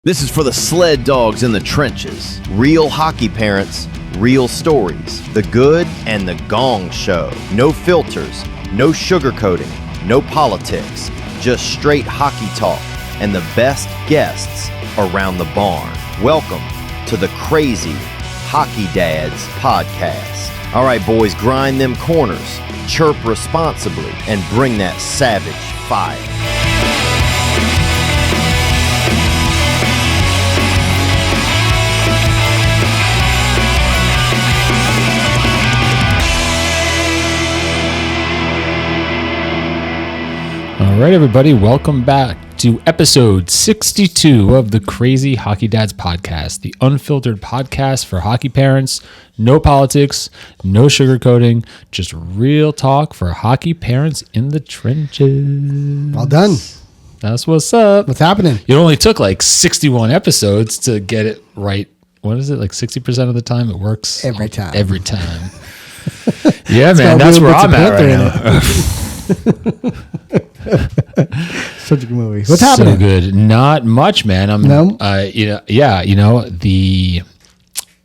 This is for the sled dogs in the trenches. Real hockey parents, real stories. The good and the gong show. No filters, no sugarcoating, no politics. Just straight hockey talk and the best guests around the barn. Welcome to the Crazy Hockey Dads podcast. All right, boys, grind them corners, chirp responsibly, and bring that savage fire. All right, everybody, welcome back to episode 62 of the Crazy Hockey Dads podcast, the unfiltered podcast for hockey parents. No politics, no sugarcoating, just real talk for hockey parents in the trenches. Well done. That's what's up. What's happening? It only took like 61 episodes to get it right. What is it, like 60% of the time it works? Every time. Every time. Yeah, man, that's where I'm at right now. Such a good movie. What's happening? So good. Not much, man.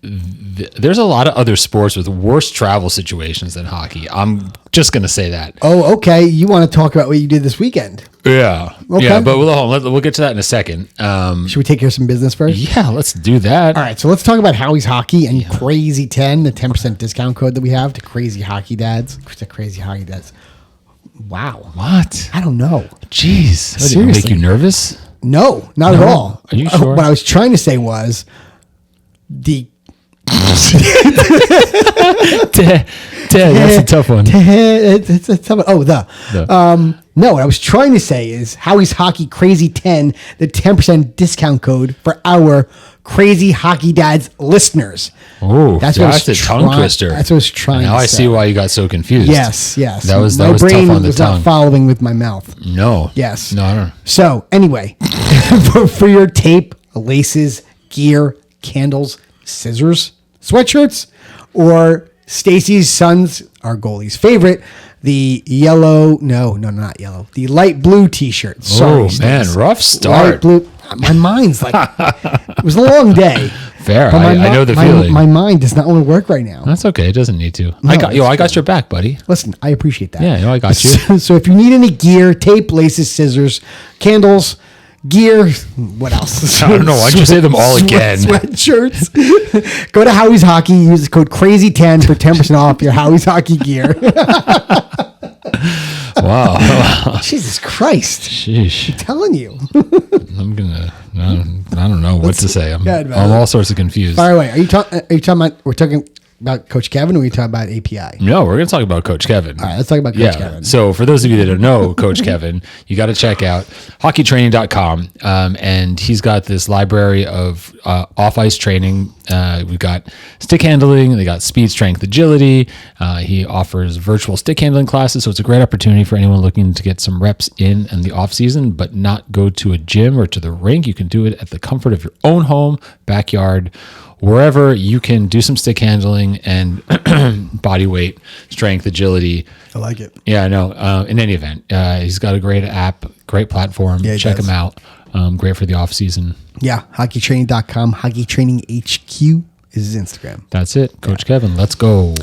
There's a lot of other sports with worse travel situations than hockey. I'm just gonna say that. Oh, okay. You want to talk about what you did this weekend? Yeah. Okay. Yeah, but we'll get to that in a second. Should we take care of some business first? Yeah, let's do that. All right. So let's talk about Howie's Hockey and Crazy 10, the 10% discount code that we have to Crazy Hockey Dads. To Crazy Hockey Dads. Wow. What? I don't know. Jeez. Did it Seriously. make you nervous? No, not at all. Are you sure? What I was trying to say was the That's a tough one. It's a tough one. No, what I was trying to say is Howie's Hockey Crazy 10, the 10% discount code for our Crazy Hockey Dads listeners. Oh, that's a tongue twister. That's what I was trying to say. Now I see why you got so confused. Yes. That was my brain tough on the was tongue. not following with my mouth. No. Yes. No, I don't. So anyway, for your tape, laces, gear, candles, scissors, sweatshirts, or Stacy's son's, our goalie's favorite, the not yellow, the light blue t-shirt. Sorry, man, rough start. Light blue. My mind's like, it was a long day. Fair. I know the feeling. My mind does not want to work right now. That's okay. It doesn't need to. No, I got your back, buddy. Listen, I appreciate that. Yeah, I got you. So if you need any gear, tape, laces, scissors, candles, gear, what else? I don't know. Why'd you say them all again? Sweatshirts. Go to Howie's Hockey. Use the code Crazy10 for 10% off your Howie's Hockey gear. Wow. Jesus Christ. Sheesh. I'm telling you. I don't know what to say. I'm all sorts of confused. Fire away. Are you talking about, we're talking about Coach Kevin, or are we talking about API? No, we're going to talk about Coach Kevin. All right, let's talk about Coach Kevin. So for those of you that don't know Coach Kevin, you got to check out hockeytraining.com. And he's got this library of off-ice training. We've got stick handling. They got speed, strength, agility. He offers virtual stick handling classes. So it's a great opportunity for anyone looking to get some reps in the off season, but not go to a gym or to the rink. You can do it at the comfort of your own home, backyard, wherever you can do some stick handling and body weight, strength, agility. I like it. Yeah, I know. In any event, he's got a great app, great platform. Yeah, check him out. Great for the off season. Yeah, hockeytraining.com. Hockeytraining HQ is his Instagram. That's it. Coach Kevin, let's go.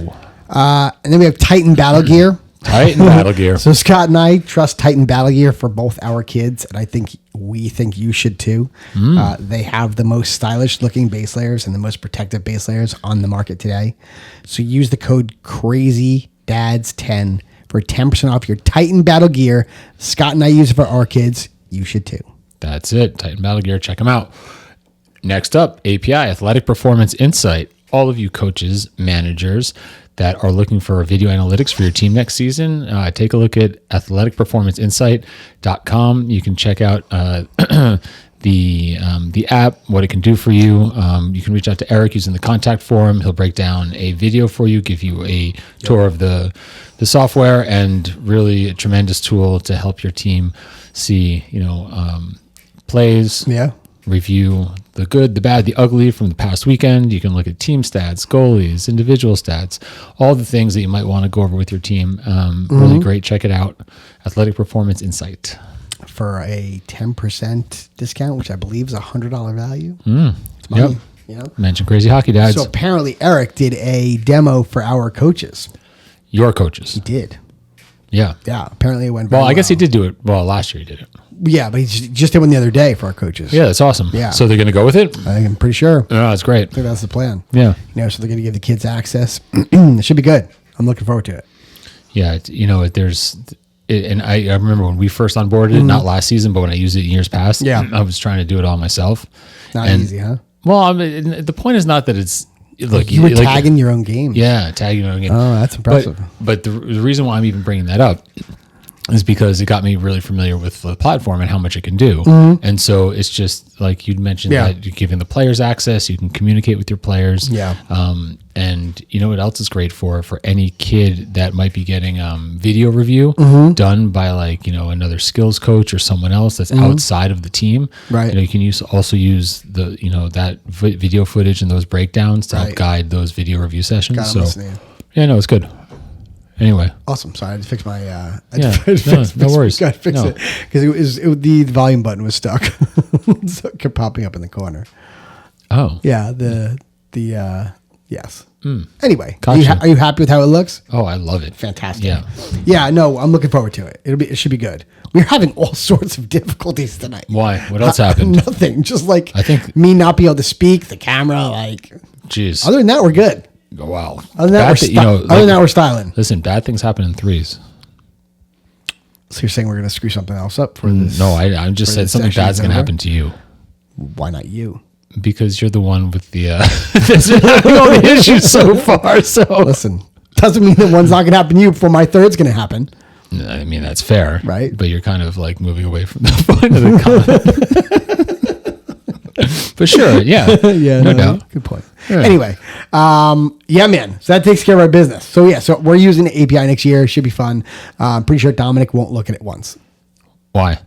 And then we have Titan Battle Gear. Titan Battle Gear. So Scott and I trust Titan Battle Gear for both our kids, and we think you should too. They have the most stylish looking base layers and the most protective base layers on the market today. So use the code CrazyDads10 for 10% off your Titan Battle Gear. Scott and I use it for our kids. You should too. That's it. Titan Battle Gear. Check them out. Next up, API, Athletic Performance Insight. All of you coaches, managers that are looking for video analytics for your team next season, take a look at athleticperformanceinsight.com. You can check out the app, what it can do for you. You can reach out to Eric using the contact form. He'll break down a video for you, give you a tour of the software, and really a tremendous tool to help your team see, plays, review the good, the bad, the ugly from the past weekend. You can look at team stats, goalies, individual stats, all the things that you might want to go over with your team. Really great. Check it out. Athletic Performance Insight. for a 10% discount, which I believe is $100 value. It's Yep. money, you know? Mention Crazy Hockey Dads. So apparently Eric did a demo for our coaches. Your coaches. He did. Yeah. Yeah, apparently it went very Well, I guess he did do it. Well, last year he did it. Yeah, but he just did one the other day for our coaches. Yeah, that's awesome. Yeah. So they're going to go with it? I'm pretty sure. Oh, that's great. I think that's the plan. Yeah. You know, so they're going to give the kids access. It should be good. I'm looking forward to it. Yeah. And I remember when we first onboarded it, not last season, but when I used it in years past, Yeah. I was trying to do it all myself. Not easy, huh? Well, I mean, the point is not that it's, look, You were like, tagging your own game. Yeah, tagging your own game. Oh, that's impressive. But the reason why I'm even bringing that up is because it got me really familiar with the platform and how much it can do. And so it's just like you'd mentioned that you're giving the players access, you can communicate with your players. Yeah. And you know what else is great for any kid that might be getting video review done by like, you know, another skills coach or someone else that's outside of the team. Right. You know, you can also use the, you know, that video footage and those breakdowns to help guide those video review sessions. God, I'm listening. Yeah, no, it's good. Anyway. Awesome. Sorry, I had to fix my. No worries. Got to fix it because the volume button was stuck. So it kept popping up in the corner. Oh. Yeah. Yes. Anyway, Gotcha. are you happy with how it looks? Oh, I love it. Fantastic. Yeah. Yeah. No, I'm looking forward to it. It should be good. We're having all sorts of difficulties tonight. Why? What else happened? Nothing. Just like I think- me not be able to speak, the camera. Like, Jeez. other than that, we're good. Wow. Other than that, we're styling. Listen, bad things happen in threes. So you're saying we're going to screw something else up for this? No, I just for said this something section bad's going to over? happen to you Why not you? because you're the one with the that's been having all the issues so far. So Listen, doesn't mean that one's not going to happen to you before my third's going to happen. I mean that's fair, Right. But you're kind of like moving away from the point of the comment. But sure, yeah, no doubt. Good point. Yeah. Anyway, yeah, man. So that takes care of our business. So yeah, so we're using the API next year. Should be fun. I'm pretty sure Dominic won't look at it once. Why?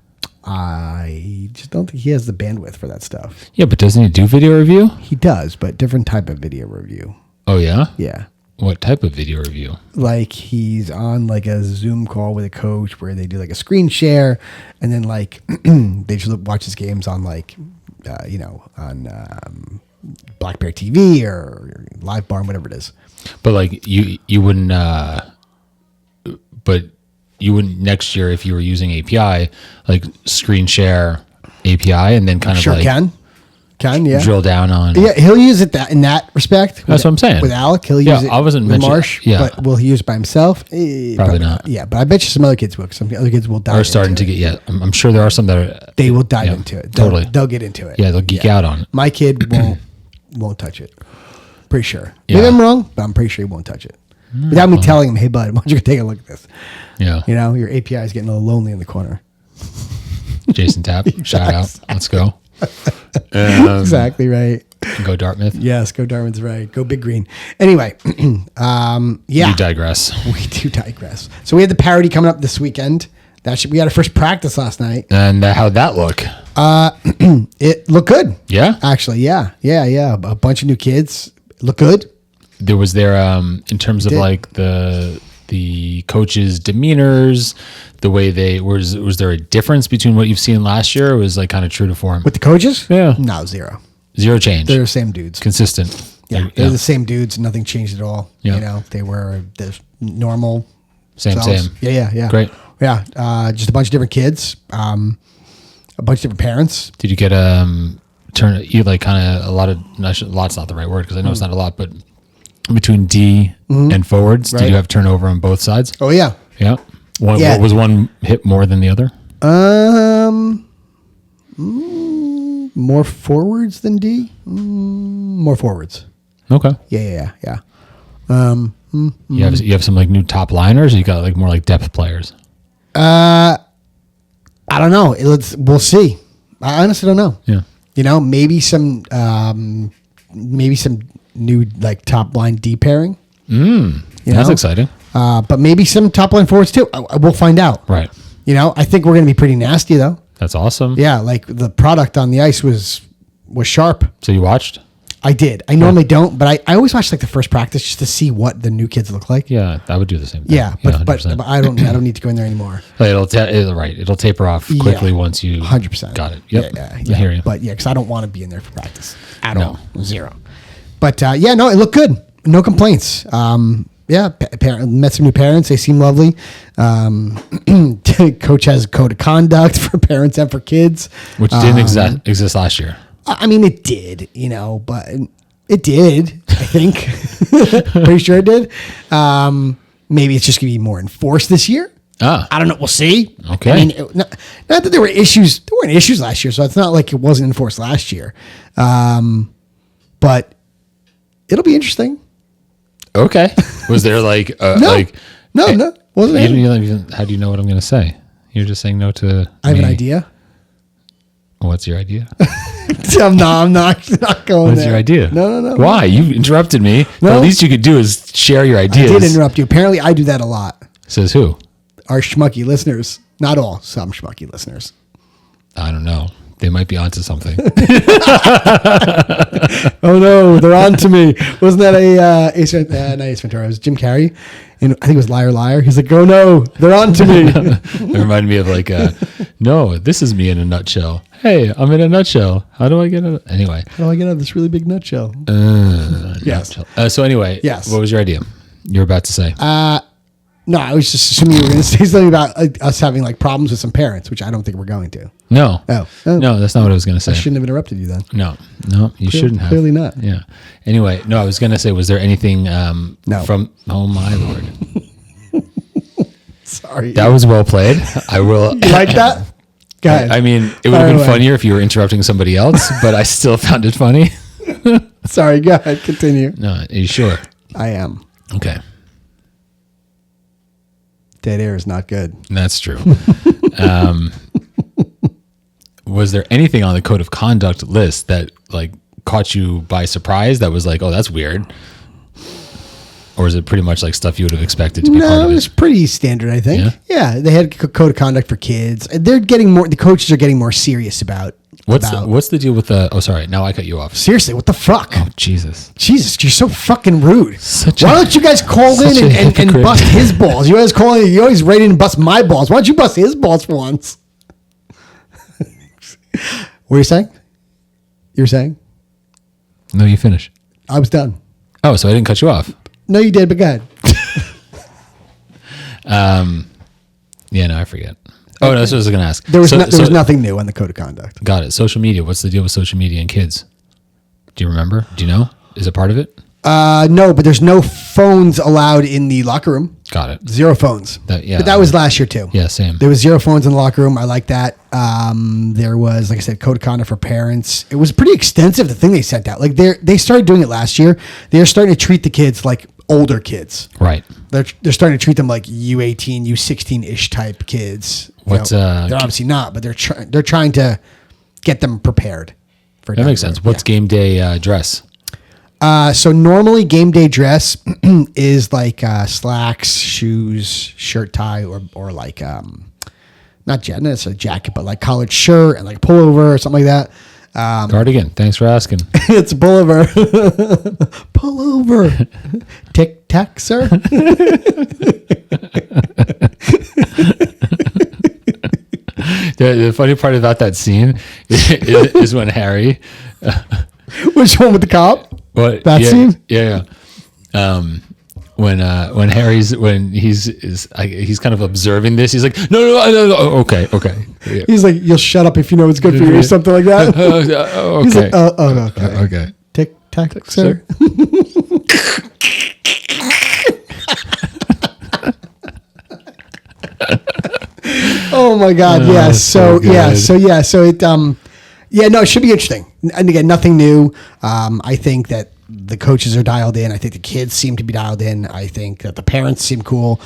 I just don't think he has the bandwidth for that stuff. Yeah, but doesn't he do video review? He does, but different type of video review. Oh yeah. Yeah. What type of video review? Like he's on like a Zoom call with a coach where they do like a screen share, and then like they just watch his games on like on Blackberry TV or Live Barn, whatever it is. But like you wouldn't. But you wouldn't next year if you were using API like screen share API and then kind of Sure, like can yeah. drill down on. Yeah, he'll use it in that respect. That's what I'm saying. With Alec, he'll Yeah, use it I wasn't with mentioning- Marsh, yeah. but will he use it by himself? Probably not. Yeah, but I bet you some other kids will. 'Cause some other kids will dive Are starting into to it. get. Yeah, I'm sure there are some that are. They will dive Yeah, into it. totally. They'll get into it. Yeah, they'll geek out on it. My kid won't touch it. Pretty sure. Yeah. Maybe I'm wrong, but I'm pretty sure he won't touch it. Without me telling him, hey, bud, why don't you go take a look at this? Yeah. You know, your API is getting a little lonely in the corner. Jason Tapp, shout out. Let's go. Exactly right. Go Dartmouth. Yes, go Darwin's right. Go Big Green. Anyway, yeah. You digress. We do digress. So we had the parody coming up this weekend. We had our first practice last night. And how'd that look? It looked good. Yeah. Actually, yeah. A bunch of new kids. Look good. There was in terms of like the coaches' demeanors, the way they was there a difference between what you've seen last year, or was like kind of true to form? With the coaches? Yeah. No, zero. Zero change. They're the same dudes. Consistent. They're the same dudes. Nothing changed at all. Yeah. You know, they were the normal. Same. Yeah. Great. Yeah. Just a bunch of different kids. A bunch of different parents. Did you get like kind of a lot of lot's not the right word because I know it's not a lot, but between D and forwards, did Right. you have turnover on both sides? Oh yeah. Yeah. Yeah. What was one hit more than the other? More forwards than D. More forwards. Okay. Yeah. You have some like new top liners, or you got like more like depth players? I don't know. We'll see. I honestly don't know. Yeah. You know, maybe some new like top line D pairing. You That's know? exciting. But maybe some top line forwards too. We'll find out. Right. You know, I think we're going to be pretty nasty though. That's awesome. Yeah, like the product on the ice was sharp. So you watched? I did. I normally don't, but I always watch like the first practice just to see what the new kids look like. Yeah, I would do the same thing. Yeah, but 100%. I don't need to go in there anymore. It'll taper off quickly once you 100%. got it. Yep. Yeah. I hear you. But yeah, because I don't want to be in there for practice at all. Zero. But it looked good. No complaints. Met some new parents. They seem lovely. Coach has a code of conduct for parents and for kids, which didn't exist last year. I mean, it did, but it did. I think. Pretty sure it did. Maybe it's just going to be more enforced this year. I don't know. We'll see. Okay. I mean, not that there were issues. There weren't issues last year, so it's not like it wasn't enforced last year. But it'll be interesting. Okay. Was there like no? Wasn't it? How do you know what I'm going to say? You're just saying no to. I have an idea. What's your idea? I'm not going. What's there. your idea? No. Why? You interrupted me. No. The least you could do is share your ideas. I did interrupt you. Apparently, I do that a lot. Says who? Our schmucky listeners. Not all. Some schmucky listeners. I don't know. They might be onto something. Oh no, they're on to me. Wasn't that not Ace Ventura? It was Jim Carrey, and I think it was Liar Liar. He's like, "Oh no, they're on to me." It reminded me of like, no, this is me in a nutshell. Hey, I'm in a nutshell. How do I get it? Anyway, how do I get out of this really big nutshell? Yes. So anyway, yes. What was your idea? You're about to say. No, I was just assuming you were going to say something about us having like problems with some parents, which I don't think we're going to. No. Oh. No, that's not what I was going to say. I shouldn't have interrupted you then. No, you shouldn't have. Clearly not. Yeah. Anyway, no, I was going to say, was there anything from, oh my Lord. Sorry. That was well played. I will. You like that? Go ahead. I mean, it would have been funnier if you were interrupting somebody else, but I still found it funny. Sorry, go ahead. Continue. No, are you sure? I am. Okay. Dead air is not good. That's true. Was there anything on the code of conduct list that like caught you by surprise that was like, oh, that's weird? Or is it pretty much like stuff you would have expected to be part of it? No, it was pretty standard, I think. Yeah, they had code of conduct for kids. They're getting more, the coaches are getting more serious about. What's the deal with the, oh, sorry, now I cut you off. Seriously, what the fuck? Oh, Jesus, you're so fucking rude. Why don't you guys call in and bust his balls? You guys call in, you always ready to bust my balls. Why don't you bust his balls for once? What are you saying? You're saying? No, you finish. I was done. Oh, so I didn't cut you off. No, you did, but go ahead. Yeah, no, I forget. Oh, no, that's what I was going to ask. There was nothing new on the code of conduct. Got it. Social media. What's the deal with social media and kids? Do you remember? Do you know? Is it part of it? No, but there's no phones allowed in the locker room. Got it. 0 phones. But that was last year too. Yeah, same. There was 0 phones in the locker room. I like that. There was, like I said, code of conduct for parents. It was pretty extensive, the thing they sent out. Like they started doing it last year. They're starting to treat the kids like older kids. Right. They're starting to treat them like U18, U16-ish type kids. They're obviously not, but they're trying to get them prepared for that. Makes sense. What's game day dress? So normally game day dress is like slacks, shoes, shirt tie, or like not a jacket, but like collared shirt and like pullover or something like that. Cardigan. Thanks for asking. It's a pullover. Pullover. Tic tac, sir. The funny part about that scene is when Harry. Which one with the cop? What that scene? Yeah. When he's kind of observing this, he's like, no, okay. Yeah. He's like, you'll shut up if you know what's good for you or something like that. Okay. He's like, okay. Tic tac, sir. Oh my God! Yes. So it it should be interesting. And again, nothing new. I think that the coaches are dialed in. I think the kids seem to be dialed in. I think that the parents seem cool.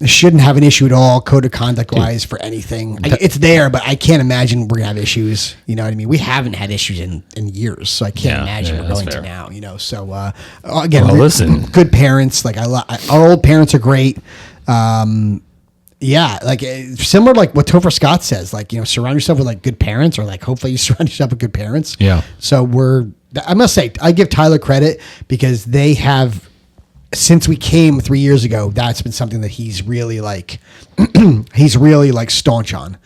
Shouldn't have an issue at all, code of conduct wise, for anything. It's there, but I can't imagine we're gonna have issues. You know what I mean? We haven't had issues in years, so I can't imagine we're going to now. You know, so again, listen, good parents. Like our old parents are great. Yeah, like similar to like what Topher Scott says, like, surround yourself with like good parents, or like hopefully you surround yourself with good parents. Yeah. So we're I must say, I give Tyler credit because they have, since we came 3 years ago, that's been something that he's really like, he's really like staunch on.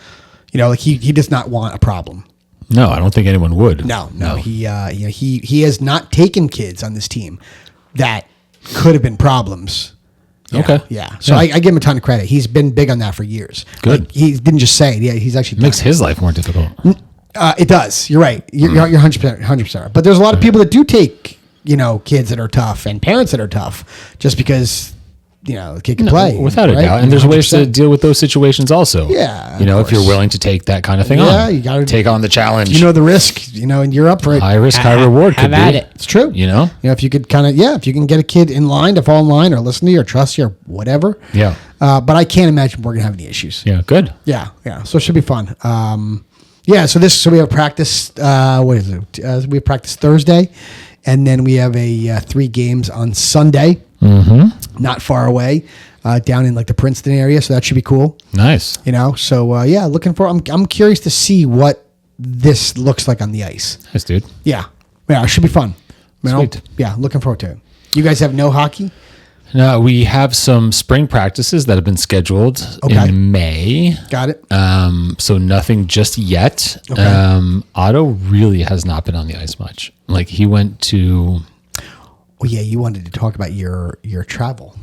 You know, like he does not want a problem. No, I don't think anyone would. No. He has not taken kids on this team that could have been problems. Yeah, Okay. Yeah. So I give him a ton of credit. He's been big on that for years. Good. Like, he didn't just say it. Yeah, he's actually Makes done it. his life more difficult. It does. You're right. You're 100%. But there's a lot of people that do take, you know, kids that are tough and parents that are tough just because, you know, the kid can play. Without a right? doubt. And there's ways to deal with those situations also. Yeah, You know, of if you're course. willing to take that kind of thing on. Yeah, you gotta take on the challenge. You know the risk, you know, and you're up for it. High risk, high reward could Have be. at it. It's true. You know? If you could kind of, if you can get a kid in line to fall in line or listen to you or trust you or whatever. Yeah. But I can't imagine we're going to have any issues. Yeah, good. Yeah. So it should be fun. So we have practice, what is it? We have practice Thursday, and then we have 3 games on Sunday, not far away, down in like the Princeton area. So that should be cool. Nice. You know, so looking for, I'm curious to see what this looks like on the ice. Nice, dude. Yeah. It should be fun. You know? Sweet. Yeah, looking forward to it. You guys have no hockey? No, we have some spring practices that have been scheduled Okay. in May. Got it. So nothing just yet. Okay. Otto really has not been on the ice much. Like he went to. Oh yeah, you wanted to talk about your travel.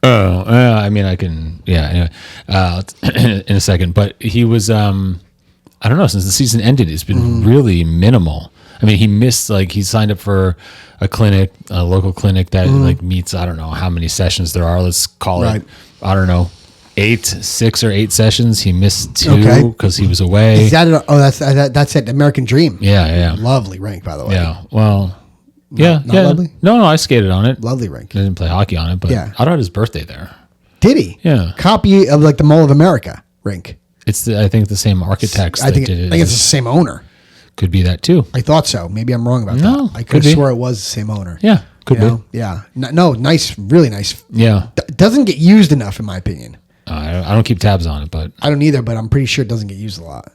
Oh, I mean, I can. Yeah. Anyway, in a second, but he was. I don't know. Since the season ended, it's been really minimal. I mean, he missed, like, he signed up for a clinic, a local clinic that, like, meets, I don't know how many sessions there are. Let's call Right. it, I don't know, 6 or 8 sessions. He missed 2 Okay. because he was away. Is that that's at American Dream. Yeah. Lovely rink, by the way. Yeah. Well, yeah. not yeah. lovely? No, I skated on it. Lovely rink. I didn't play hockey on it, but Yeah. Otto had his birthday there. Did he? Yeah. Copy of like the Mall of America rink. It's, I think, the same architects I that think did it. it's the same owner. Could be that too. I thought so. Maybe I'm wrong about No, that. I could could be. have swore it was the same owner. Yeah. Could You know? Yeah. No, nice, really nice. be. Yeah. Doesn't get used enough, in my opinion. I don't keep tabs on it, but I don't either, but I'm pretty sure it doesn't get used a lot.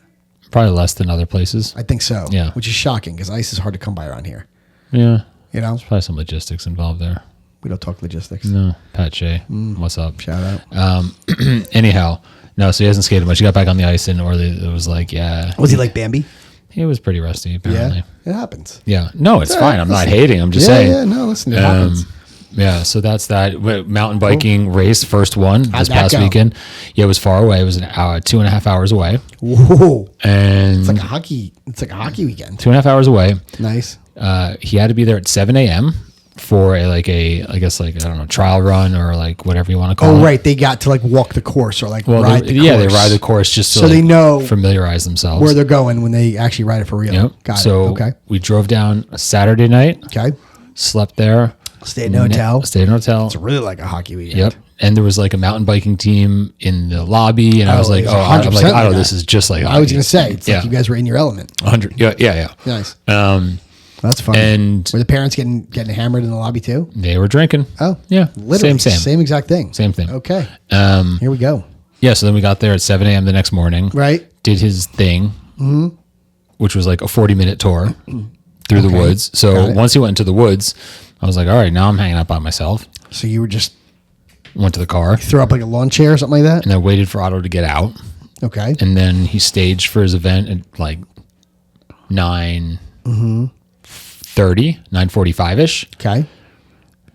probably less than other places. I think so. Yeah. Which is shocking because ice is hard to come by around here. Yeah. You know, Probably some logistics involved there. we don't talk logistics. No, Pat Shea, what's up? Shout out. Anyhow, no, so he hasn't skated much. He got back on the ice, and it was like, yeah, Was he like Bambi? he was pretty rusty apparently. Yeah, it happens. Yeah, no, it's Yeah, fine. I'm not listen. hating. I'm just Yeah, saying. yeah, no, listen, it happens. Yeah, so that's that. Mountain biking race, first one How'd this that past go? weekend. Yeah, it was far away. It was an hour, 2.5 hours away, Whoa. and It's like a hockey weekend. 2.5 hours away. Nice. He had to be there at 7 a.m. for I guess I don't know, trial run or like whatever you want to call it. Oh, right. They got to like walk the course or like Well, ride the course. they ride the course just So they like, know familiarize themselves. where they're going when they actually ride it for real. Yep. Got So it. Okay. we drove down a Saturday night, Okay. slept there, Stayed in a hotel. stayed in a hotel. It's really like a hockey weekend. Yep. And there was like a mountain biking team in the lobby, and I was like, it's oh, I'm 100% like, like oh, that. this is just like I was hockey. going to say, it's Yeah. like you guys were in your element. 100. Yeah. Nice. Um, That's fun. and Were the parents getting hammered in the lobby too? they were drinking. Oh, Yeah. Literally. Same. Same exact thing. Same thing. Okay. Um, Here we go. yeah. So then we got there at 7 a.m. the next morning. Right. Did his thing, which was like a 40-minute tour through the Okay. woods. Got So it. once he went into the woods, I was like, all right, now I'm hanging out by myself. So you were just Went to the car throw up like a lawn chair or something like that? and I waited for Otto to get out. Okay. And then he staged for his event at like 9:30, 9:45-ish. Okay.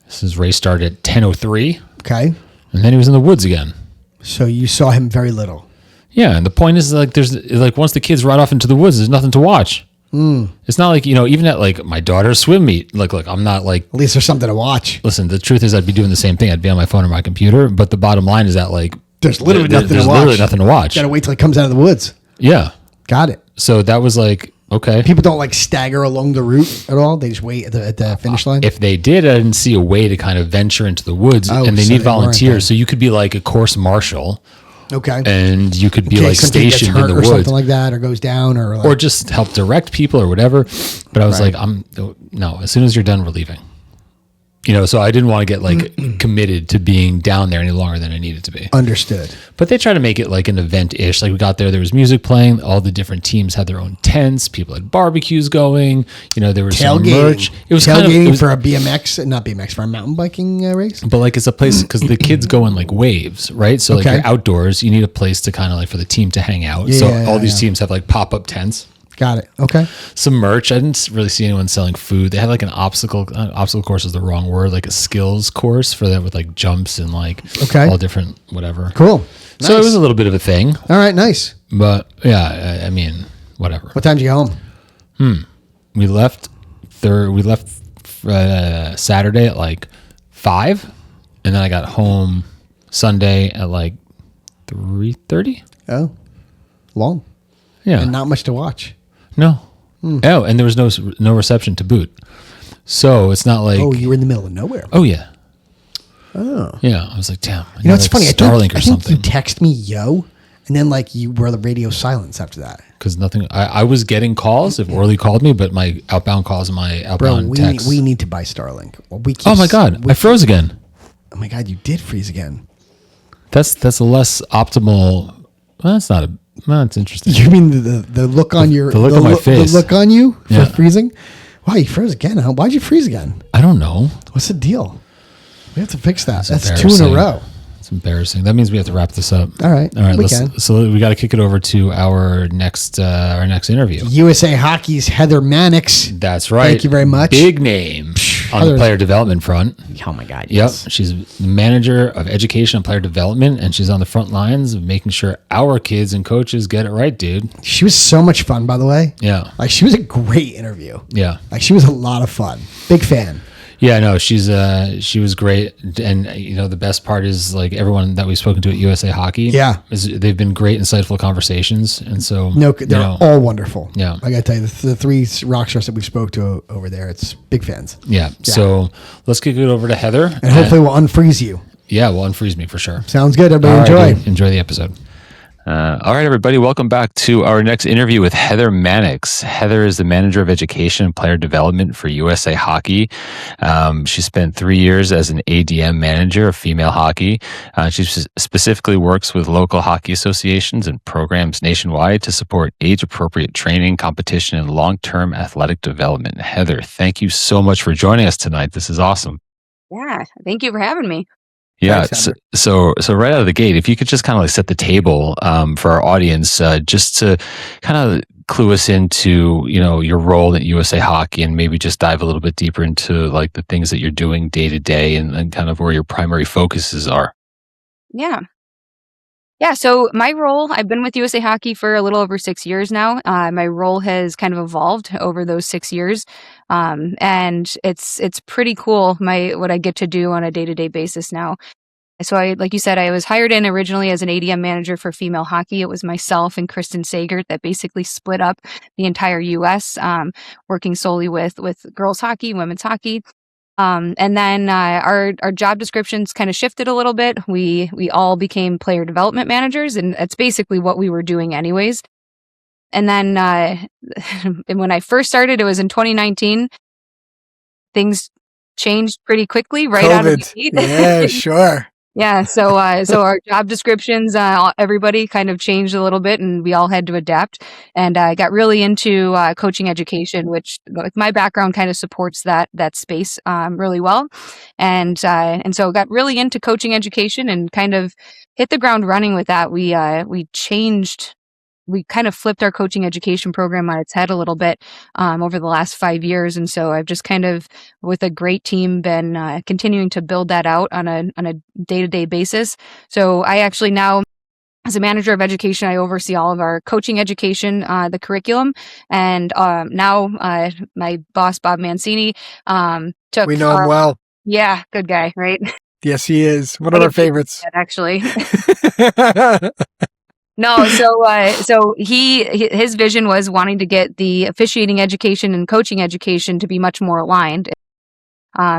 His race started at 10:03, Okay. and then he was in the woods again. So you saw him very little. Yeah, and the point is like there's like once the kids ride off into the woods, there's nothing to watch. It's not like, you know, even at like my daughter's swim meet, look, I'm not like, At least there's something to watch. listen, the truth is I'd be doing the same thing. I'd be on my phone or my computer, but the bottom line is that like There's literally nothing there's to watch. literally nothing to watch. Gotta wait till it comes out of the woods. Yeah. Got it. So that was like, okay. People don't like stagger along the route at all. They just wait at the finish line. If they did, I didn't see a way to kind of venture into the woods, Oh, and they so need they weren't volunteers. then. So you could be like a course marshal, Okay. and you could be In like case something gets stationed hurt in the or woods, something like that, or goes down, or like, or just help direct people or whatever. But I was Right. like, no. As soon as you're done, we're leaving. So I didn't want to get like committed to being down there any longer than I needed to be. Understood. But they try to make it like an event-ish. Like we got there was music playing. All the different teams had their own tents. People had barbecues going. There was some merch. It was tailgating for a BMX, not BMX, for a mountain biking race. But like it's a place because the kids go in like waves, right? So like you're outdoors. You need a place to kind of like for the team to hang out. So all these teams have like pop-up tents. Got it. Okay. Some merch. I didn't really see anyone selling food. They had like an obstacle course is the wrong word, like a skills course for them with like jumps and like all different whatever. Cool. So it was a little bit of a thing. All right. Nice. But yeah, I mean, whatever. What time did you get home? We left Saturday at like 5, and then I got home Sunday at like 3:30. Oh, long. Yeah. And not much to watch. No. Oh, and there was no reception to boot. So it's not like... Oh, you were in the middle of nowhere. Oh, yeah. Oh. Yeah. I was like, damn. It's funny. Starlink or something. I think you text me, yo, and then like you were the radio silence after that. Because nothing... I was getting calls if Orly called me, but my outbound calls and my outbound texts... we need to buy Starlink. Oh, my God. I froze again. Oh, my God. You did freeze again. That's a less optimal... Well, that's not a... No, it's interesting. You mean the look on your the look on my face? The look on you for freezing? Wow, you froze again. Why'd you freeze again? I don't know. What's the deal? We have to fix that. That's 2 in a row. It's embarrassing. That means we have to wrap this up. All right. So we got to kick it over to our next interview. USA Hockey's Heather Mannix. That's right. Thank you very much. Big name on the player development front. Oh my God. Yes. Yep. She's the manager of education and player development, and she's on the front lines of making sure our kids and coaches get it right, dude. She was so much fun, by the way. Yeah. Like she was a great interview. Yeah. Like she was a lot of fun. Big fan. Yeah, no, she was great, and the best part is like everyone that we've spoken to at USA Hockey. Yeah, they've been great, insightful conversations, and so they're all wonderful. Yeah, I gotta tell you, the 3 rock stars that we spoke to over there, it's big fans. Yeah. So let's kick it over to Heather, and hopefully we'll unfreeze you. Yeah, we'll unfreeze me for sure. Sounds good. Everybody enjoy the episode. All right, everybody, welcome back to our next interview with Heather Mannix. Heather is the manager of education and player development for USA Hockey. She spent 3 years as an ADM manager of female hockey. She specifically works with local hockey associations and programs nationwide to support age-appropriate training, competition, and long-term athletic development. Heather, thank you so much for joining us tonight. This is awesome. Yeah, thank you for having me. Yeah. So right out of the gate, if you could just kind of like set the table for our audience, just to kind of clue us into, your role at USA Hockey and maybe just dive a little bit deeper into like the things that you're doing day to day and kind of where your primary focuses are. Yeah. Yeah. So my role, I've been with USA Hockey for a little over 6 years now. My role has kind of evolved over those 6 years. And it's pretty cool what I get to do on a day-to-day basis now. So like you said, I was hired in originally as an ADM manager for female hockey. It was myself and Kristen Sagert that basically split up the entire US, working solely with girls hockey, women's hockey. And then our job descriptions kind of shifted a little bit. We all became player development managers, and that's basically what we were doing anyways. And then when I first started, it was in 2019. Things changed pretty quickly right out of the gate. Yeah, sure. Yeah, so our job descriptions, everybody kind of changed a little bit, and we all had to adapt. And I got really into coaching education, which my background kind of supports that space really well. And so got really into coaching education and kind of hit the ground running with that. We kind of flipped our coaching education program on its head a little bit over the last 5 years. And so I've just kind of, with a great team, been continuing to build that out on a day-to-day basis. So I actually now, as a manager of education, I oversee all of our coaching education, the curriculum. And now my boss, Bob Mancini, took... We know him well. Yeah, good guy, right? Yes, he is. One of our favorites. Actually. No, so his vision was wanting to get the officiating education and coaching education to be much more aligned.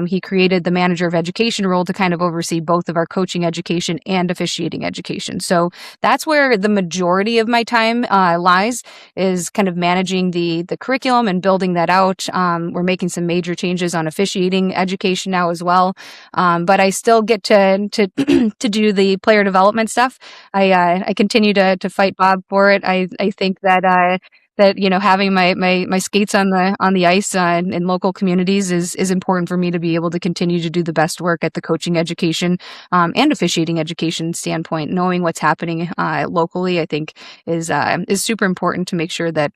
he created the manager of education role to kind of oversee both of our coaching education and officiating education. So that's where the majority of my time lies, is kind of managing the curriculum and building that out. We're making some major changes on officiating education now as well, but I still get to to do the player development stuff. I continue to fight Bob for it. I think that having my skates on the ice in local communities is important for me to be able to continue to do the best work at the coaching education and officiating education standpoint. Knowing what's happening locally, I think is super important to make sure that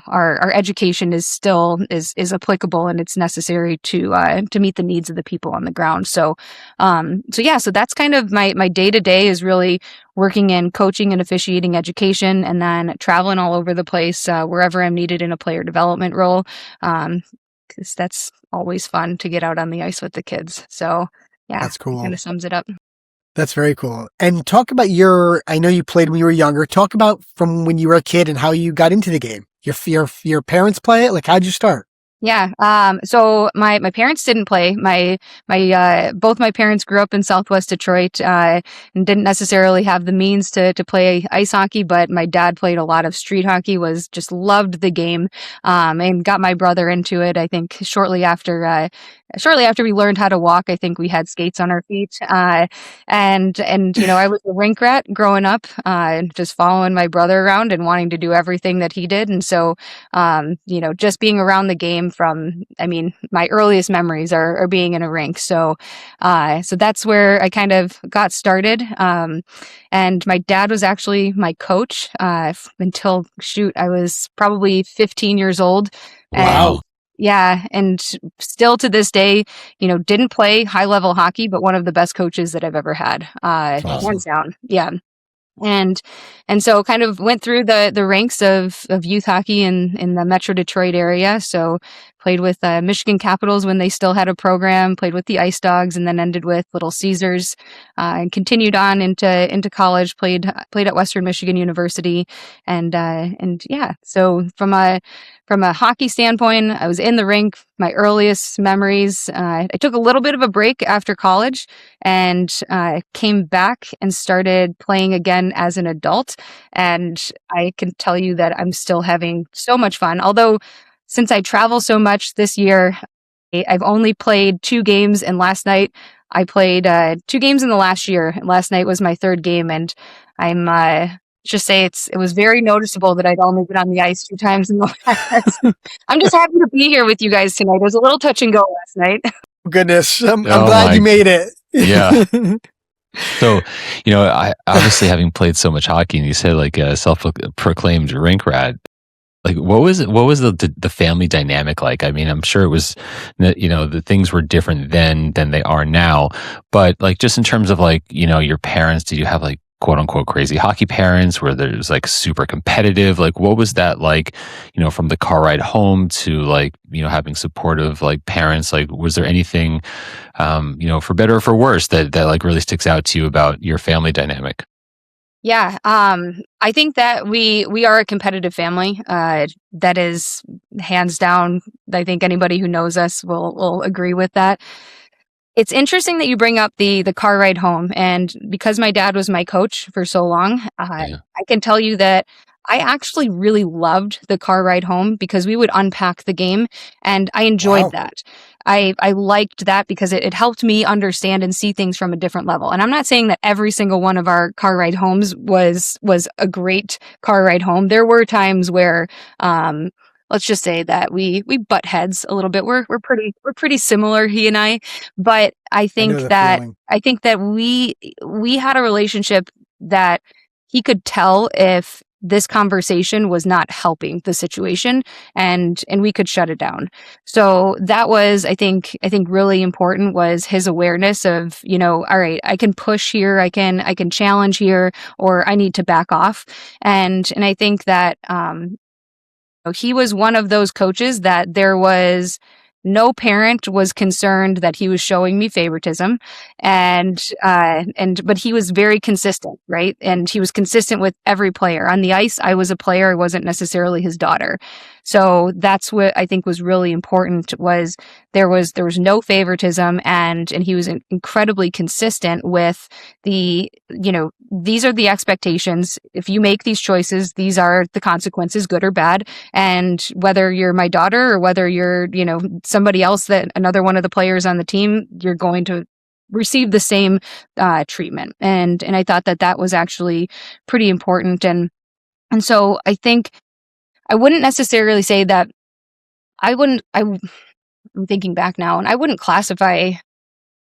our education is still is applicable and it's necessary to meet the needs of the people on the ground. So that's kind of my day to day, is really working in coaching and officiating education, and then traveling all over the place wherever I'm needed in a player development role, because that's always fun to get out on the ice with the kids. So yeah, that's cool. Kind of sums it up. That's very cool. And talk about I know you played when you were younger. Talk about from when you were a kid and how you got into the game. Your parents play it? Like, how'd you start? Yeah. So my parents didn't play. Both my parents grew up in Southwest Detroit, and didn't necessarily have the means to play ice hockey, but my dad played a lot of street hockey, just loved the game, and got my brother into it. I think shortly after we learned how to walk, I think we had skates on our feet. And I was a rink rat growing up, just following my brother around and wanting to do everything that he did. And so, just being around the game my earliest memories are being in a rink. So that's where I kind of got started. And my dad was actually my coach, until I was probably 15 years old. Wow. And, yeah. And still to this day, didn't play high level hockey, but one of the best coaches that I've ever had. Hands down. Yeah. And so kind of went through the ranks of youth hockey in the Metro Detroit area. So played with Michigan Capitals when they still had a program, played with the Ice Dogs, and then ended with Little Caesars, and continued on into college, played at Western Michigan University. And yeah, so from a hockey standpoint, I was in the rink. My earliest memories, I took a little bit of a break after college and came back and started playing again as an adult. And I can tell you that I'm still having so much fun. Although since I travel so much this year, I've only played 2 games, and last night I played 2 games in the last year. And last night was my 3rd game, and I'm just say it was very noticeable that I'd only been on the ice 2 times in the last. I'm just happy to be here with you guys tonight. It was a little touch and go last night. Goodness, I'm glad you made it. Yeah. So, I obviously, having played so much hockey, and you said like a self-proclaimed rink rat. Like, what was the family dynamic like? I mean, I'm sure it was, the things were different then than they are now. But like, just in terms of like, your parents, did you have like quote unquote crazy hockey parents where there's like super competitive? Like, what was that like, from the car ride home to like, having supportive like parents? Like, was there anything, for better or for worse that like really sticks out to you about your family dynamic? Yeah, I think that we are a competitive family. That is hands down. I think anybody who knows us will agree with that. It's interesting that you bring up the car ride home, and because my dad was my coach for so long, I can tell you that I actually really loved the car ride home because we would unpack the game, and I enjoyed that. I liked that because it helped me understand and see things from a different level. And I'm not saying that every single one of our car ride homes was a great car ride home. There were times where, let's just say that we butt heads a little bit. We're pretty similar, he and I, but I think that we had a relationship that he could tell if this conversation was not helping the situation, and we could shut it down. So that was, I think really important, was his awareness of, all right, I can push here, I can challenge here, or I need to back off. And I think that, he was one of those coaches that there was no parent was concerned that he was showing me favoritism, but he was very consistent, right? And he was consistent with every player on the ice. I was a player. I wasn't necessarily his daughter. So that's what I think was really important, was there was no favoritism, and he was incredibly consistent with these are the expectations. If you make these choices, these are the consequences, good or bad. And whether you're my daughter or whether you're, somebody else, that another one of the players on the team, you're going to receive the same treatment. And I thought that was actually pretty important. And so I think I wouldn't necessarily say that I'm thinking back now, and I wouldn't classify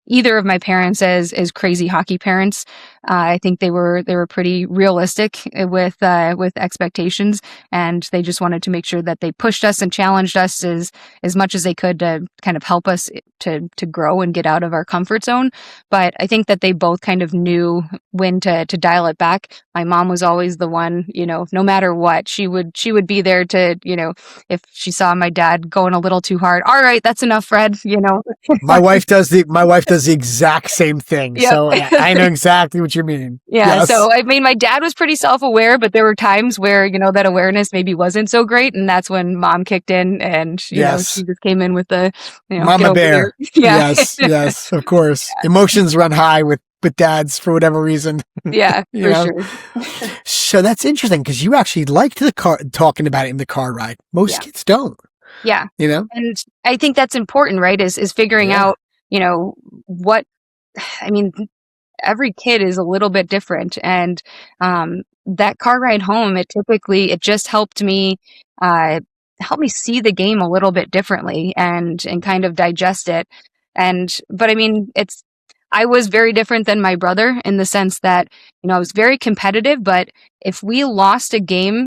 either of my parents as crazy hockey parents. I think they were pretty realistic with expectations, and they just wanted to make sure that they pushed us and challenged us as much as they could to kind of help us to grow and get out of our comfort zone. But I think that they both kind of knew when to dial it back. My mom was always the one, no matter what, she would be there to, if she saw my dad going a little too hard, all right, that's enough, Fred, My wife does the exact same thing. Yep. So I know exactly what you mean. Yeah. Yes. So, I mean, my dad was pretty self-aware, but there were times where, that awareness maybe wasn't so great. And that's when mom kicked in, and, Yes. she just came in with the, Mama bear. Yeah. Yes, of course. Yeah. Emotions run high with dads for whatever reason. Yeah, You for know? sure. So that's interesting, because you actually liked the car, talking about it in the car ride. Most kids don't. Yeah. And I think that's important, right? Is figuring out, what, I mean, every kid is a little bit different. And that car ride home, it just helped me see the game a little bit differently and kind of digest it. But I mean, I was very different than my brother in the sense that, I was very competitive, but if we lost a game,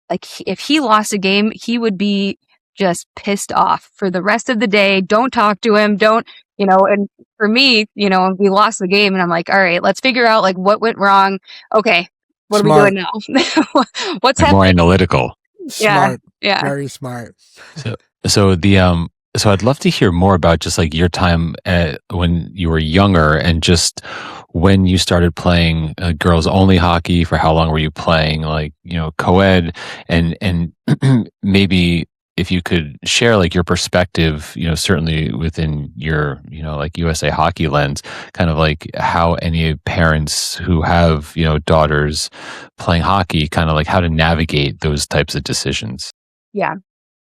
like if he lost a game, he would be just pissed off for the rest of the day. Don't talk to him. Don't, and for me, we lost the game, and I'm like, all right, let's figure out like what went wrong. Okay. What Smart. are we doing now? What's More happening? analytical. smart. Yeah. Very smart. So I'd love to hear more about just like your time when you were younger, and just when you started playing girls only hockey. For how long were you playing, like, co-ed, and maybe if you could share like your perspective, certainly within your, like USA Hockey lens, kind of like how any parents who have, daughters playing hockey, kind of like how to navigate those types of decisions. Yeah.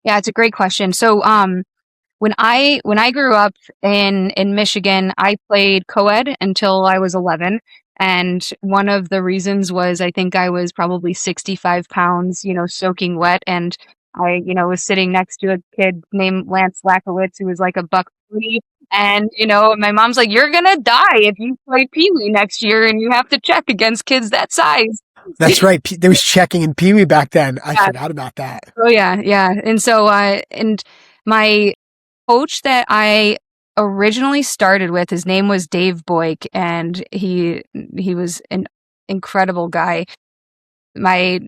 Yeah. It's a great question. So, when I grew up in Michigan, I played co-ed until I was 11. And one of the reasons was I think I was probably 65 pounds, soaking wet. And I, was sitting next to a kid named Lance Lakowitz, who was like a $1.30. And, my mom's like, you're going to die if you play Pee Wee next year and you have to check against kids that size. That's right. There was checking in Pee Wee back then. I forgot about that. Oh, yeah. Yeah. And so, and my coach that I originally started with, his name was Dave Boyk, and he was an incredible guy. My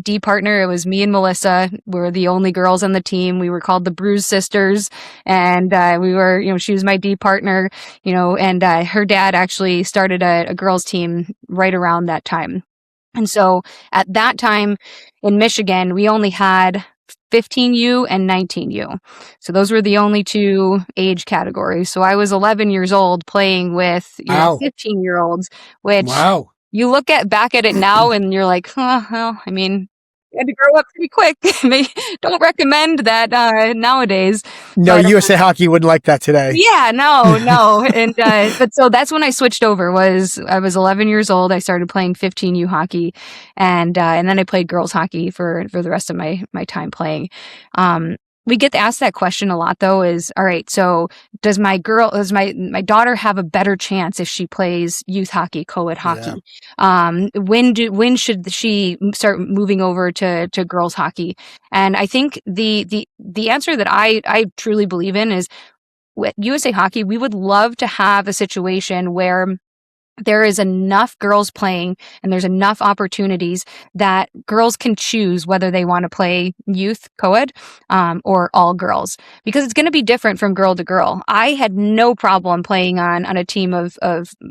D partner, it was me and Melissa. We were the only girls on the team. We were called the Bruise Sisters, and we were, she was my D partner, and her dad actually started a girls team right around that time. And so at that time in Michigan, we only had 15U and 19U. So those were the only two age categories. So I was 11 years old playing with 15-year-olds, which you look back at it now and you're like, well, I mean, you had to grow up pretty quick. Don't recommend that nowadays. No, USA Hockey wouldn't like that today. Yeah, no. And but so that's when I switched over. I was 11 years old. I started playing 15U hockey, and then I played girls hockey for the rest of my time playing. We get asked that question a lot, though, is, all right, so does my daughter have a better chance if she plays youth hockey, co-ed hockey? Yeah. When should she start moving over to girls hockey? And I think the answer that I truly believe in is, with USA Hockey, we would love to have a situation where there is enough girls playing and there's enough opportunities that girls can choose whether they want to play youth co-ed or all girls, because it's going to be different from girl to girl. I had no problem playing on a team of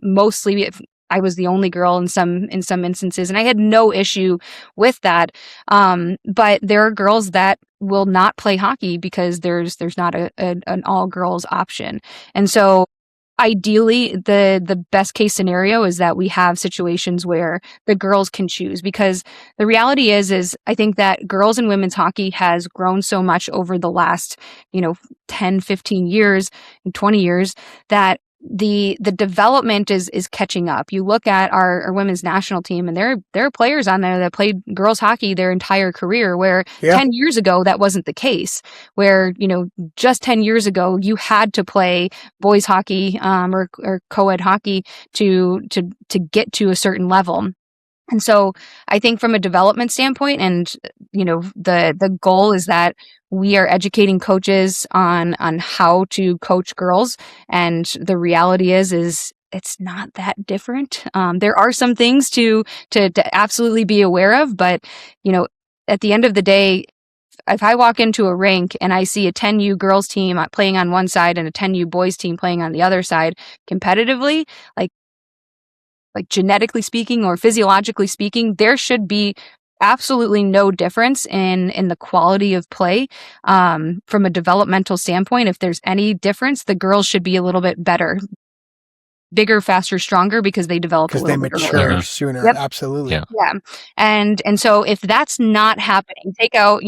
mostly I was the only girl in some instances, and I had no issue with that. But there are girls that will not play hockey because there's not an all girls option. And so ideally the best case scenario is that we have situations where the girls can choose, because the reality is I think that girls and women's hockey has grown so much over the last 10, 15 years and 20 years that the development is catching up. You look at our women's national team, and there are players on there that played girls hockey their entire career, where 10 years ago that wasn't the case, where just 10 years ago you had to play boys hockey or co-ed hockey to get to a certain level. And so I think from a development standpoint, and the goal is that we are educating coaches on how to coach girls. And the reality is it's not that different. There are some things to absolutely be aware of, but at the end of the day, if I walk into a rink and I see a 10U girls team playing on one side and a 10U boys team playing on the other side competitively, like genetically speaking or physiologically speaking, there should be absolutely no difference in the quality of play. From a developmental standpoint, if there's any difference, the girls should be a little bit better, bigger, faster, stronger, because they develop a little bit mature sooner. Yep. Absolutely. Yeah. And so if that's not happening, take out,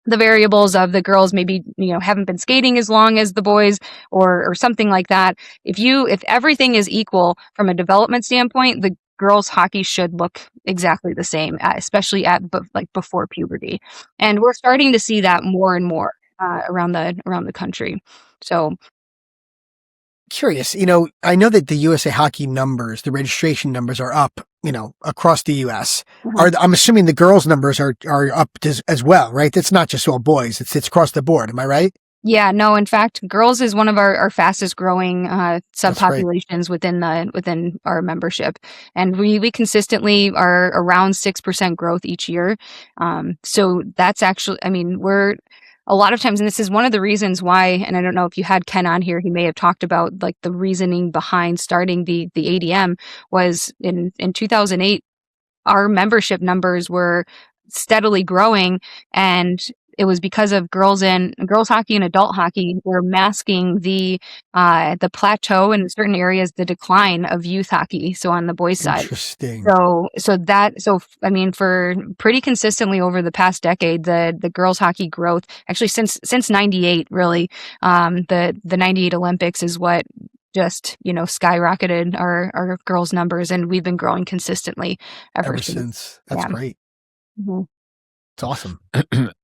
the variables of the girls maybe, haven't been skating as long as the boys or something like that. If everything is equal from a development standpoint, the girls hockey should look exactly the same, especially before puberty. And we're starting to see that more and more around the country. So curious, I know that the USA Hockey numbers, the registration numbers are up, across the US. I'm assuming the girls numbers are up as well, right? It's not just all boys. It's across the board. Am I right? Yeah, no, in fact, girls is one of our fastest growing subpopulations within our membership. And we consistently are around 6% growth each year. So that's actually, we're a lot of times, and this is one of the reasons why, and I don't know if you had Ken on here, he may have talked about the reasoning behind starting the ADM was in 2008, our membership numbers were steadily growing, and it was because of girls hockey and adult hockey were masking the plateau in certain areas, the decline of youth hockey. So on the boys' side, interesting. For pretty consistently over the past decade, the girls hockey growth, actually since '98, really, the '98 Olympics is what just skyrocketed our girls numbers, and we've been growing consistently ever since. That's great. Mm-hmm. It's awesome.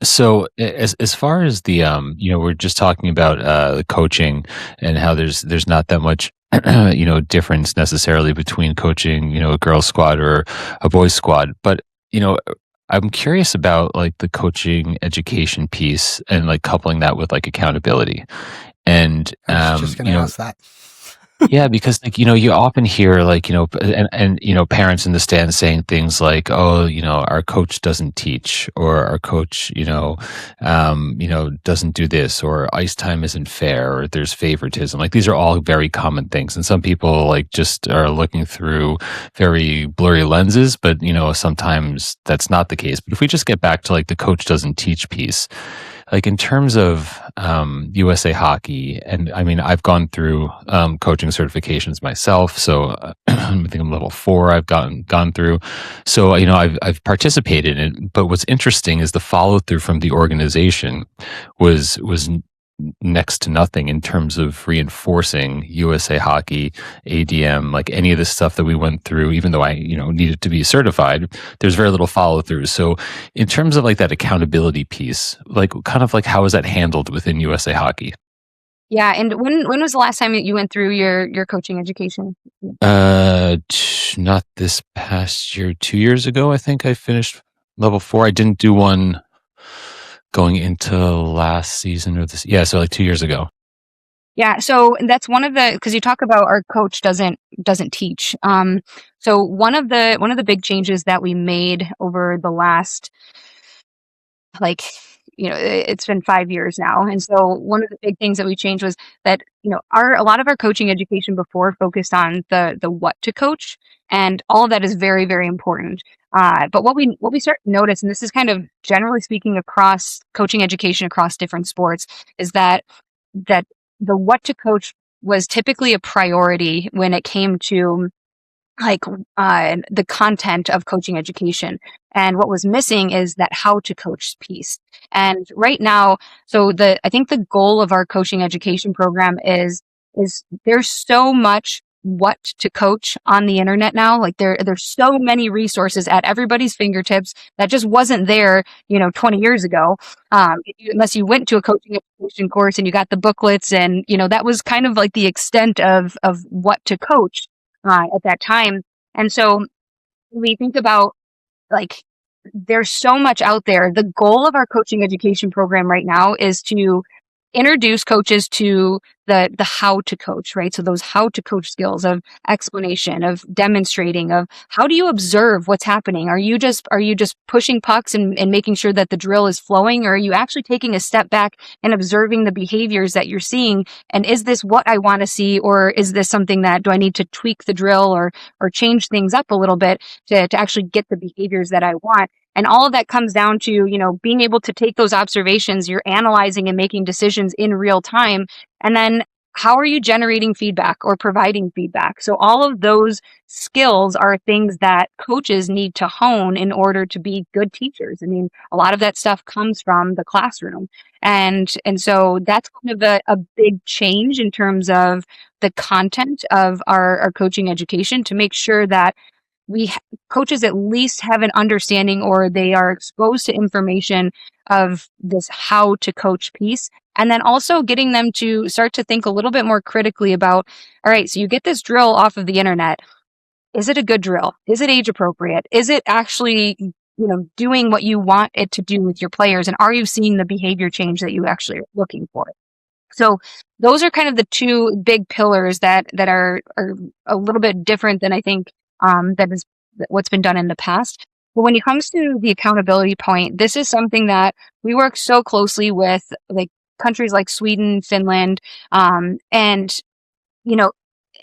So as far as the we're just talking about the coaching and how there's not that much difference necessarily between coaching a girls squad or a boys squad, but I'm curious about the coaching education piece and coupling that with accountability. And I was just going to ask that. Yeah, because you often hear and parents in the stands saying things like, oh, our coach doesn't teach, or our coach doesn't do this, or ice time isn't fair, or there's favoritism. These are all very common things, and some people just are looking through very blurry lenses, but sometimes that's not the case. But if we just get back to the coach doesn't teach piece, in terms of USA Hockey, and I've gone through coaching certifications myself, so I think I'm level 4. I've gone through, so I've participated in it. But what's interesting is the follow through from the organization was next to nothing in terms of reinforcing USA Hockey, ADM, any of the stuff that we went through. Even though I needed to be certified, there's very little follow through. So in terms of that accountability piece, how is that handled within USA Hockey? Yeah, and when was the last time that you went through your coaching education? Not this past year. 2 years ago, I think I finished level 4. I didn't do one going into last season or this. Yeah, so 2 years ago. Yeah, so that's one of the, because you talk about our coach doesn't teach. So one of the big changes that we made over the last it's been 5 years now. And so one of the big things that we changed was that, a lot of our coaching education before focused on the what to coach, and all of that is very, very important. But what we start to notice, and this is kind of generally speaking across coaching education across different sports, is that the what to coach was typically a priority when it came to the content of coaching education. And what was missing is that how to coach piece. And right now, I think the goal of our coaching education program is there's so much what to coach on the internet now. Like there's so many resources at everybody's fingertips that just wasn't there, 20 years ago. Unless you went to a coaching education course and you got the booklets, and, that was kind of like the extent of what to coach at that time. And so we think about, like, there's so much out there. The goal of our coaching education program right now is to introduce coaches to the how to coach, right? So those how to coach skills of explanation, of demonstrating, of how do you observe what's happening? Are you just pushing pucks and making sure that the drill is flowing? Or are you actually taking a step back and observing the behaviors that you're seeing? And is this what I want to see? Or is this something that, do I need to tweak the drill or change things up a little bit to actually get the behaviors that I want? And all of that comes down to, being able to take those observations, you're analyzing and making decisions in real time. And then how are you generating feedback or providing feedback? So all of those skills are things that coaches need to hone in order to be good teachers. I mean, a lot of that stuff comes from the classroom. And so that's kind of a big change in terms of the content of our coaching education, to make sure that coaches at least have an understanding, or they are exposed to information of this how to coach piece. And then also getting them to start to think a little bit more critically about, all right, so you get this drill off of the internet. Is it a good drill? Is it age appropriate? Is it actually, doing what you want it to do with your players? And are you seeing the behavior change that you actually are looking for? So those are kind of the two big pillars that are a little bit different than I think that is what's been done in the past. But when it comes to the accountability point, this is something that we work so closely with, like, countries like Sweden, Finland, and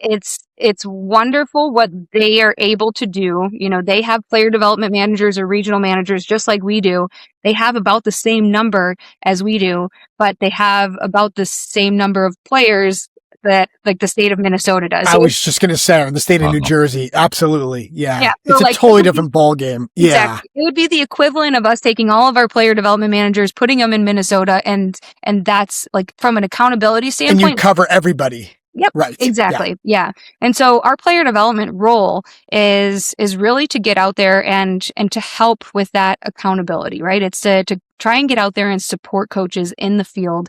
it's wonderful what they are able to do. They have player development managers or regional managers just like we do. They have about the same number as we do, but they have about the same number of players that, like, the state of Minnesota does. I was just going to say, the state of New Jersey. Absolutely. Yeah. So, it's a totally different ball game. Yeah. Exactly. It would be the equivalent of us taking all of our player development managers, putting them in Minnesota, and that's, like, from an accountability standpoint. And you cover everybody. Yep. Right. Exactly. Yeah. And so our player development role is really to get out there and to help with that accountability, right? It's to try and get out there and support coaches in the field,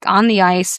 on the ice.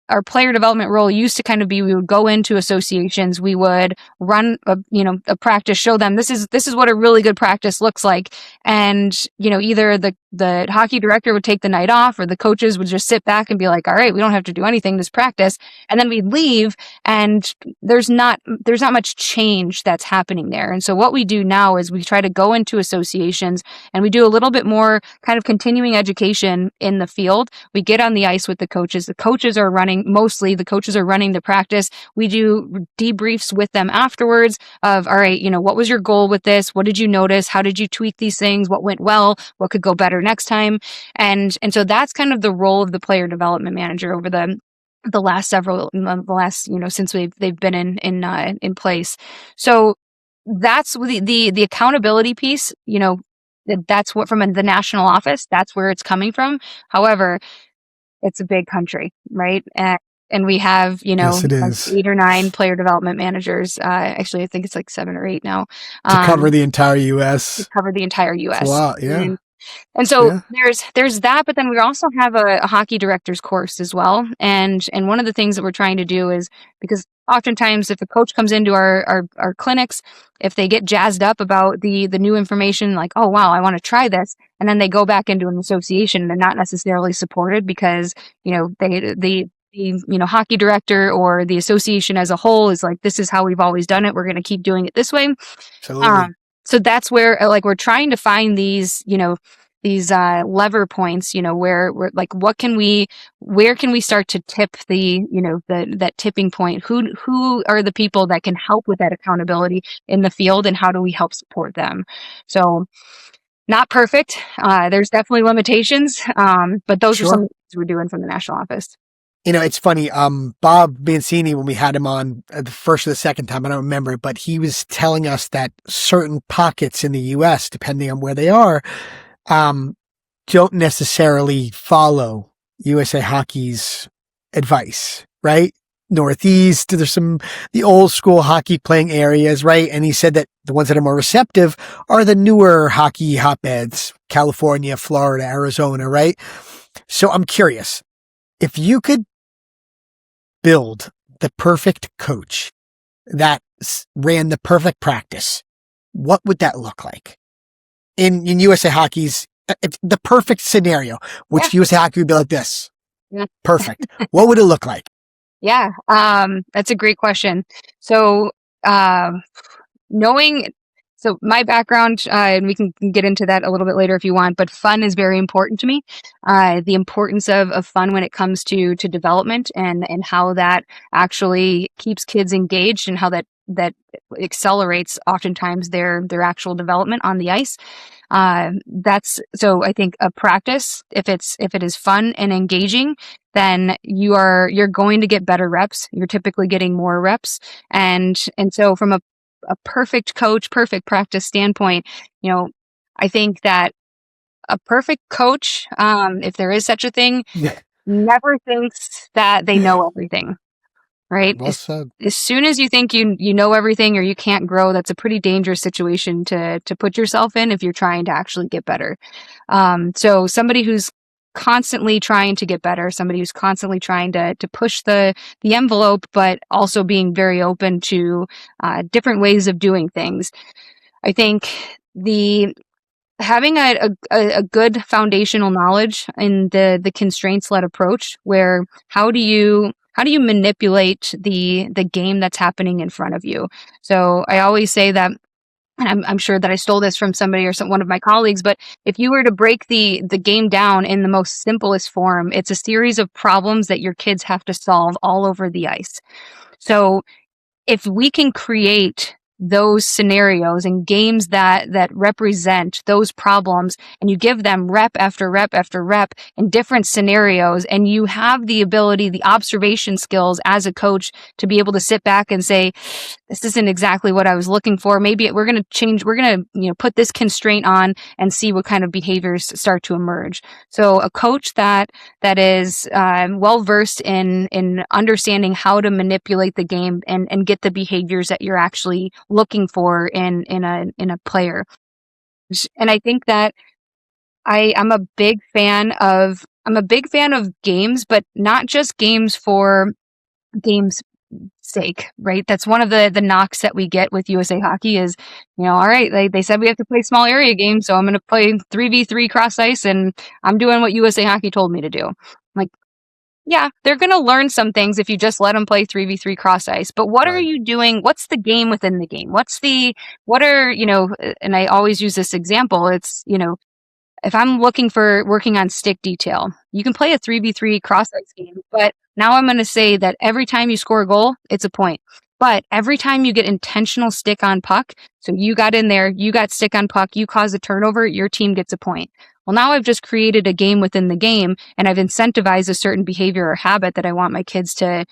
Our player development role used to kind of be, we would go into associations, we would run a practice, show them this is what a really good practice looks like. And, either the hockey director would take the night off, or the coaches would just sit back and be like, all right, we don't have to do anything this practice. And then we'd leave, and there's not much change that's happening there. And so what we do now is we try to go into associations and we do a little bit more kind of continuing education in the field. We get on the ice with the coaches. The coaches are running the practice. We do debriefs with them afterwards of, all right, what was your goal with this? What did you notice? How did you tweak these things? What went well? What could go better next time? And so that's kind of the role of the player development manager over the last since they've been in place. So that's the accountability piece. That's what, from the national office, that's where it's coming from. However, it's a big country, right? And we have, Yes, it like is. 8 or 9 player development managers. Actually, I think it's like 7 or 8 now. To cover the entire U.S. To cover the entire U.S. That's a lot, yeah. And so there's that, but then we also have a hockey director's course as well. And one of the things that we're trying to do is, because oftentimes if a coach comes into our clinics, if they get jazzed up about the new information, like, oh wow, I want to try this, and then they go back into an association and they're not necessarily supported because the hockey director or the association as a whole is like, this is how we've always done it, we're going to keep doing it this way. Absolutely. So that's where, like, we're trying to find these lever points, where like, where can we start to tip that tipping point? Who are the people that can help with that accountability in the field, and how do we help support them? So, not perfect. There's definitely limitations, but those are some of the things we're doing from the national office. It's funny. Bob Mancini, when we had him on the first or the second time, I don't remember, but he was telling us that certain pockets in the U.S., depending on where they are, don't necessarily follow USA Hockey's advice, right? Northeast, there's the old school hockey playing areas, right? And he said that the ones that are more receptive are the newer hockey hotbeds, California, Florida, Arizona, right? So I'm curious, if you could build the perfect coach that ran the perfect practice, what would that look like in USA Hockey's the perfect scenario? Which USA Hockey would be like this? Perfect. What would it look like? Yeah, that's a great question. So, so my background, and we can get into that a little bit later if you want, but fun is very important to me. The importance of fun when it comes to development, and how that actually keeps kids engaged, and how that accelerates oftentimes their actual development on the ice. So I think a practice, if it is fun and engaging, then you're going to get better reps. You're typically getting more reps. And so from a perfect coach, perfect practice standpoint, I think that a perfect coach, if there is such a thing, never thinks that they know everything. Right? Well said. As soon as you think you know everything, or you can't grow, that's a pretty dangerous situation to put yourself in if you're trying to actually get better. So somebody who's constantly trying to get better, somebody who's constantly trying to push the envelope, but also being very open to different ways of doing things. I think having a good foundational knowledge in the constraints-led approach, where how do you manipulate the game that's happening in front of you? So I always say that, and I'm sure that I stole this from somebody or one of my colleagues, but if you were to break the game down in the most simplest form, it's a series of problems that your kids have to solve all over the ice. So if we can create those scenarios and games that represent those problems, and you give them rep after rep after rep in different scenarios, and you have the ability, the observation skills as a coach to be able to sit back and say, this isn't exactly what I was looking for. Maybe we're going to change. We're going to, put this constraint on and see what kind of behaviors start to emerge. So a coach that is well versed in understanding how to manipulate the game and get the behaviors that you're actually looking for in a player. And I think that I'm a big fan of games, but not just games for games sake, right? That's one of the knocks that we get with USA Hockey is, all right, they said we have to play small area games, so I'm going to play 3v3 cross ice, and I'm doing what USA Hockey told me to do. Like, yeah, they're going to learn some things if you just let them play 3v3 cross ice. But what are you doing? What's the game within the game? And I always use this example. It's, if I'm looking for working on stick detail, you can play a 3v3 cross ice game, but now I'm going to say that every time you score a goal, it's a point. But every time you get intentional stick on puck, so you got in there, you got stick on puck, you cause a turnover, your team gets a point. Well, now I've just created a game within the game, and I've incentivized a certain behavior or habit that I want my kids to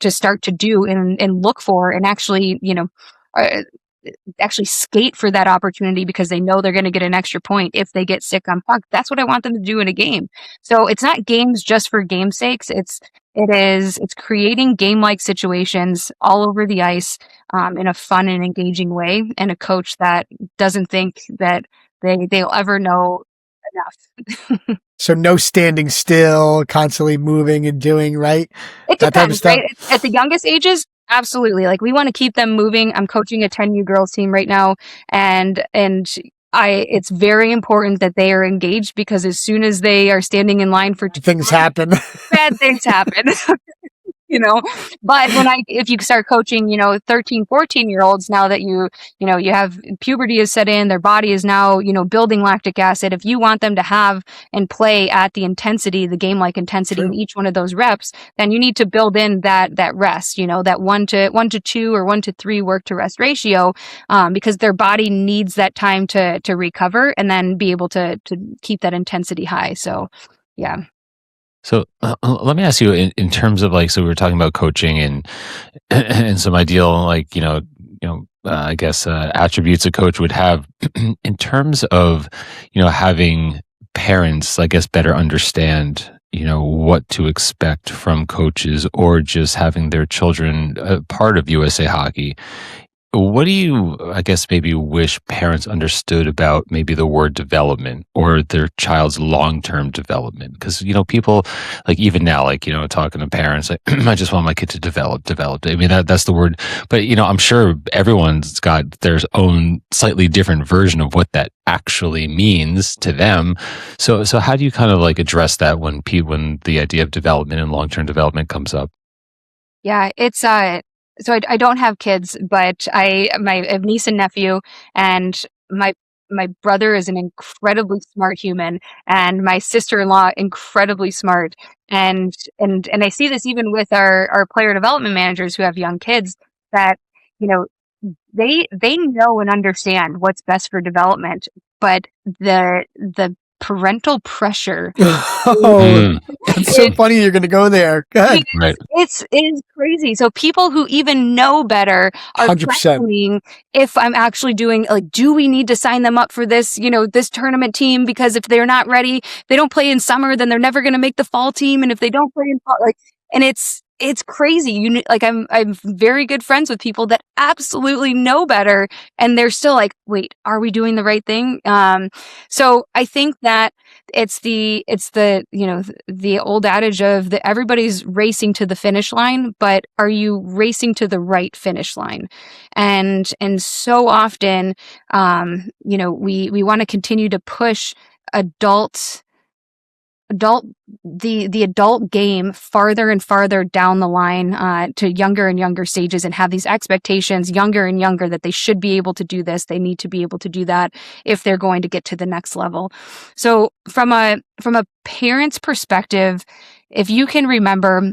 start to do and look for, and actually, actually skate for that opportunity because they know they're going to get an extra point if they get stick on puck. That's what I want them to do in a game. So it's not games just for game's sakes. It's creating game-like situations all over the ice in a fun and engaging way, and a coach that doesn't think that they'll ever know enough. So no standing still, constantly moving and doing, right? It depends, right? At the youngest ages, absolutely. Like, we want to keep them moving. I'm coaching a 10U girls team right now, and it's very important that they are engaged, because as soon as they are standing in line for things happen. Bad things happen. But if you start coaching, 13, 14 year olds, now that you have puberty is set in, their body is now, building lactic acid. If you want them to have and play at the intensity, the game like intensity in each one of those reps, then you need to build in that rest, that 1-to-2 or 1-to-3 work to rest ratio, because their body needs that time to recover and then be able to keep that intensity high. So, yeah. So let me ask you in terms of so we were talking about coaching and some ideal I guess attributes a coach would have in terms of having parents, I guess, better understand what to expect from coaches or just having their children part of USA Hockey. What do you, I guess, maybe wish parents understood about maybe the word development or their child's long-term development? Because, people even now, talking to parents, I just want my kid to develop. I mean, that's the word. But, I'm sure everyone's got their own slightly different version of what that actually means to them. So how do you kind of address that when the idea of development and long-term development comes up? Yeah, it's so I don't have kids, but I have niece and nephew, and my brother is an incredibly smart human, and my sister-in-law incredibly smart, and I see this even with our player development managers who have young kids, that they know and understand what's best for development, but the parental pressure. That's so funny you're going to go there. Go ahead. Right. It's crazy. So people who even know better are 100%. questioning if I'm actually doing, do we need to sign them up for this, this tournament team? Because if they're not ready, they don't play in summer, then they're never going to make the fall team. And if they don't play in fall, and it's crazy. I'm very good friends with people that absolutely know better, and they're still wait, are we doing the right thing? So I think that it's the old adage of everybody's racing to the finish line, but are you racing to the right finish line? And so often, we want to continue to push the adult game farther and farther down the line to younger and younger stages, and have these expectations younger and younger that they should be able to do this, they need to be able to do that if they're going to get to the next level. So from a parent's perspective, if you can remember,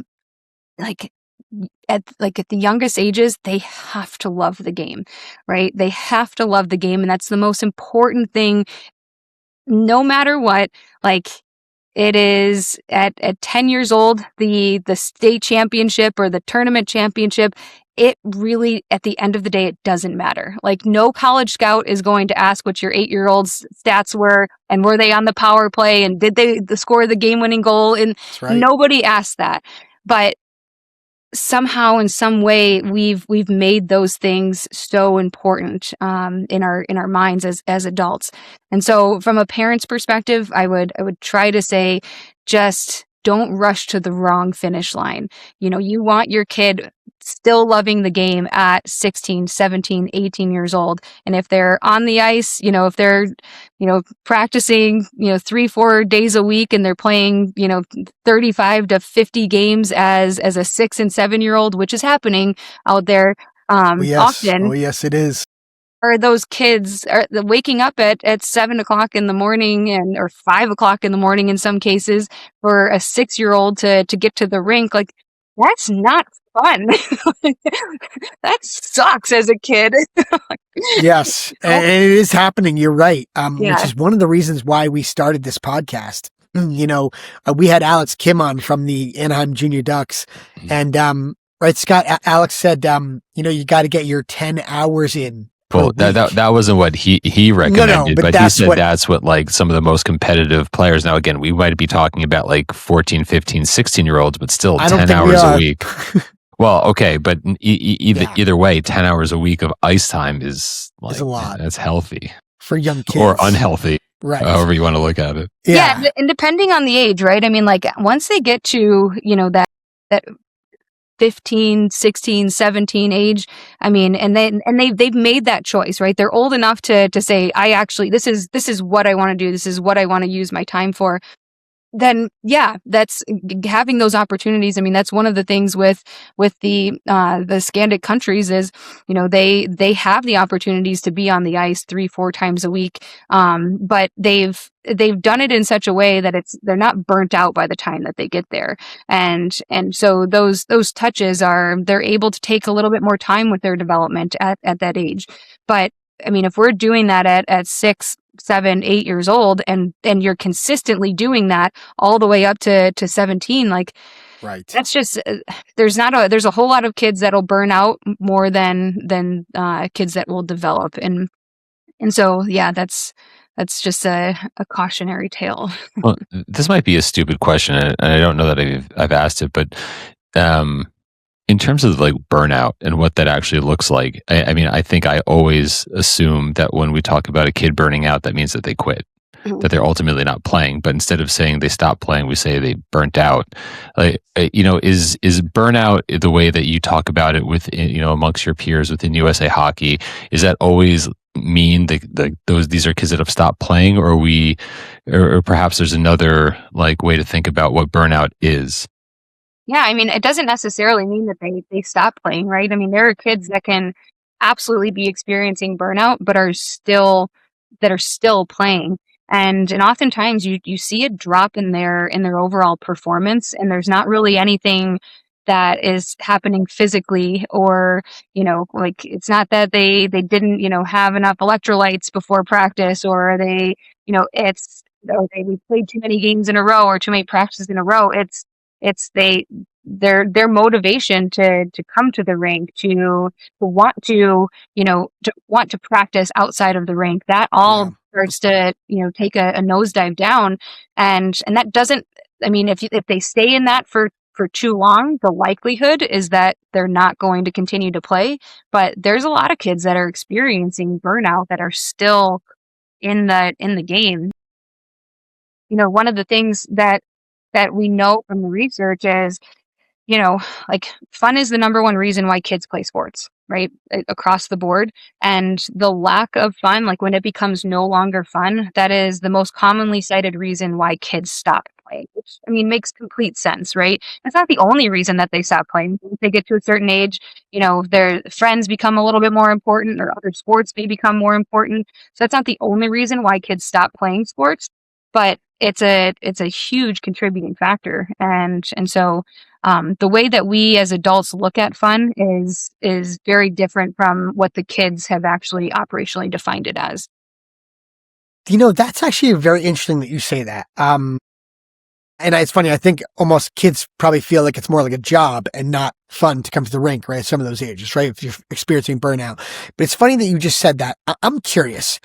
at the youngest ages, they have to love the game, right? They have to love the game, and that's the most important thing, no matter what. It is at 10 years old, the state championship or the tournament championship, it really, at the end of the day, it doesn't matter. No college scout is going to ask what your 8-year-old's stats were, and were they on the power play, and did they score the game-winning goal? And right. Nobody asked that. But somehow, in some way, we've made those things so important in our minds as adults. And so, from a parent's perspective, I would try to say, just don't rush to the wrong finish line. You want your kid still loving the game at 16, 17, 18 years old. And if they're on the ice, if they're, practicing, 3-4 days a week, and they're playing, 35 to 50 games as a 6 and 7-year-old, which is happening out there often. Oh, yes, it is. Or those kids are waking up at 7:00 in the morning or 5:00 in the morning in some cases for a 6-year-old to get to the rink. That's not fun. That sucks as a kid. Yes. And it is happening. You're right. Which is one of the reasons why we started this podcast. We had Alex Kim on from the Anaheim Junior Ducks, and, right, Scott, Alex said, you got to get your 10 hours in. Well, that wasn't what he recommended, but he said that's what some of the most competitive players. Now, again, we might be talking about 14, 15, 16-year-olds, but still 10 hours a week. Well, okay, but either way, 10 hours a week of ice time is a lot. That's healthy For young kids. Or unhealthy, right? However you want to look at it. Yeah, and depending on the age, right? I mean, once they get to that 15, 16, 17 age. I mean, and they've made that choice, right? They're old enough to say, this is what I want to do. This is what I want to use my time for. then yeah, that's having those opportunities. I mean, that's one of the things with the Scandic countries is, they have the opportunities to be on the ice 3-4 times a week. But they've done it in such a way that they're not burnt out by the time that they get there. And so those touches they're able to take a little bit more time with their development at that age. But I mean, if we're doing that at 6, 7, 8 years old, and you're consistently doing that all the way up to 17, like, Right. that's just, there's a whole lot of kids that'll burn out more than kids that will develop. And so, yeah, that's just a cautionary tale. Well, this might be a stupid question, and I don't know that I've asked it, but in terms of like burnout and what that actually looks like, I mean, I think I always assume that when we talk about a kid burning out, that means that they quit, that they're ultimately not playing. But instead of saying they stopped playing, we say they burnt out. Like, is burnout the way that you talk about it with, amongst your peers within USA Hockey? Is that always mean these are kids that have stopped playing, or perhaps there's another like way to think about what burnout is? Yeah, I mean, it doesn't necessarily mean that they stop playing, right? I mean, there are kids that can absolutely be experiencing burnout, but are still playing. And oftentimes you see a drop in their overall performance, and there's not really anything that is happening physically, or, like, it's not that they didn't, have enough electrolytes before practice, or they, we played too many games in a row or too many practices in a row. It's their motivation to come to the rink, to want to want to practice outside of the rink, that all starts to take a nosedive down. And that doesn't, I mean, if they stay in that for too long, the likelihood is that they're not going to continue to play. But there's a lot of kids that are experiencing burnout that are still in the game. One of the things that we know from the research is, like, fun is the number one reason why kids play sports, right? Across the board. And the lack of fun, like when it becomes no longer fun, that is the most commonly cited reason why kids stop playing, which, I mean, makes complete sense, right? It's not the only reason that they stop playing. If they get to a certain age, their friends become a little bit more important, or other sports may become more important. So that's not the only reason why kids stop playing sports, but it's a huge contributing factor. And so the way that we as adults look at fun is very different from what the kids have actually operationally defined it as. That's actually very interesting that you say that. And it's funny, I think almost kids probably feel like it's more like a job and not fun to come to the rink, right? At some of those ages, right? If you're experiencing burnout. But it's funny that you just said that. I'm curious.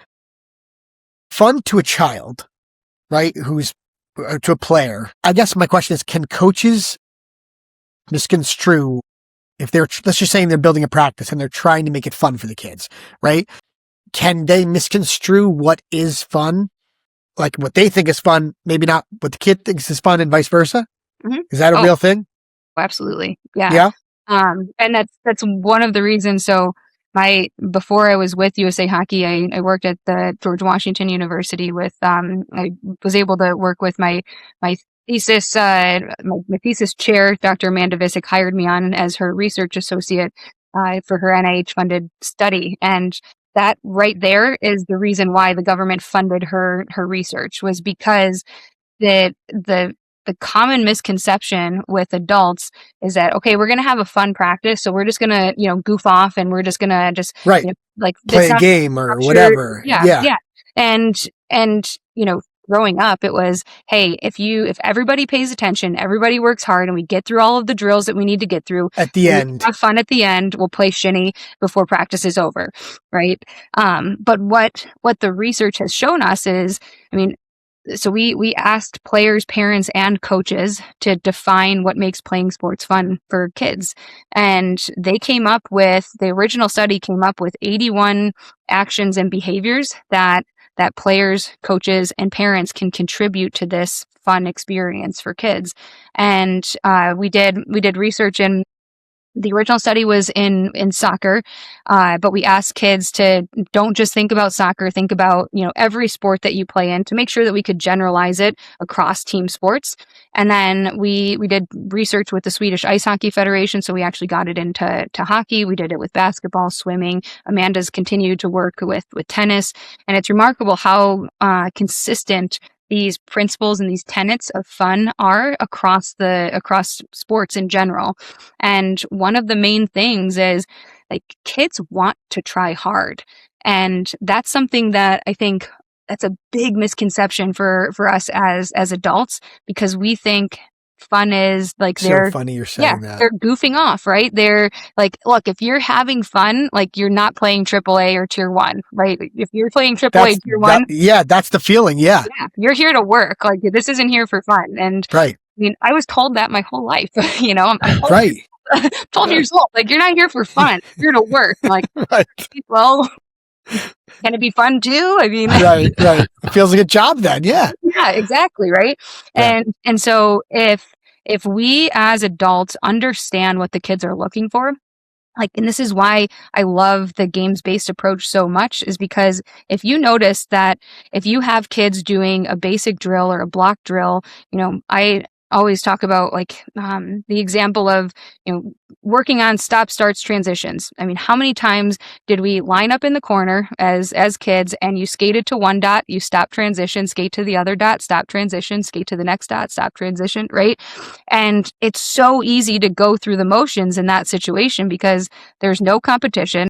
Fun to a child, right? To a player. I guess my question is, can coaches misconstrue if let's just say they're building a practice and they're trying to make it fun for the kids, right? Can they misconstrue what is fun? Like what they think is fun, maybe not what the kid thinks is fun, and vice versa? Mm-hmm. Is that a real thing? Absolutely. Yeah. Yeah. And that's one of the reasons. So before I was with USA Hockey, I worked at the George Washington University with, I was able to work with my thesis, my thesis chair, Dr. Amanda Visick, hired me on as her research associate, for her NIH funded study. And that right there is the reason why the government funded her research, was because the common misconception with adults is that, okay, we're going to have a fun practice, so we're just going to, goof off, and we're just going to just right, like play a game or whatever. Yeah. And growing up, it was, hey, if everybody pays attention, everybody works hard, and we get through all of the drills that we need to get through at the end, have fun at the end, we'll play shinny before practice is over, right? But what the research has shown us is, I mean, so we asked players, parents, and coaches to define what makes playing sports fun for kids. And the original study came up with 81 actions and behaviors that players, coaches, and parents can contribute to this fun experience for kids. And we did research in the original study was in soccer, but we asked kids to don't just think about soccer, think about, every sport that you play in, to make sure that we could generalize it across team sports. And then we did research with the Swedish Ice Hockey Federation, so we actually got it into hockey. We did it with basketball, swimming. Amanda's continued to work with tennis, and it's remarkable how consistent these principles and these tenets of fun are across sports in general. And one of the main things is, like, kids want to try hard. And that's something that I think that's a big misconception for us as adults, because we think fun is like So funny you're saying that. they're goofing off, right? They're like, look, if you're having fun, like, you're not playing AAA or Tier 1, right? If you're playing AAA Tier 1, that's the feeling. Yeah. you're here to work. Like, this isn't here for fun. And Right. I mean, I was told that my whole life. I'm Right. 12 years old. Like, you're not here for fun. You're here to work. Like, Right. well, can it be fun too? I mean, Right. Feels like a job then. Yeah. yeah, exactly, right? Yeah. And so if we as adults understand what the kids are looking for, like, and this is why I love the games-based approach so much, is because if you notice that if you have kids doing a basic drill or a block drill, I always talk about, like, the example of, working on stop, starts, transitions. I mean, how many times did we line up in the corner as kids, and you skated to one dot, you stop, transition, skate to the other dot, stop, transition, skate to the next dot, stop, transition, right? And it's so easy to go through the motions in that situation because there's no competition.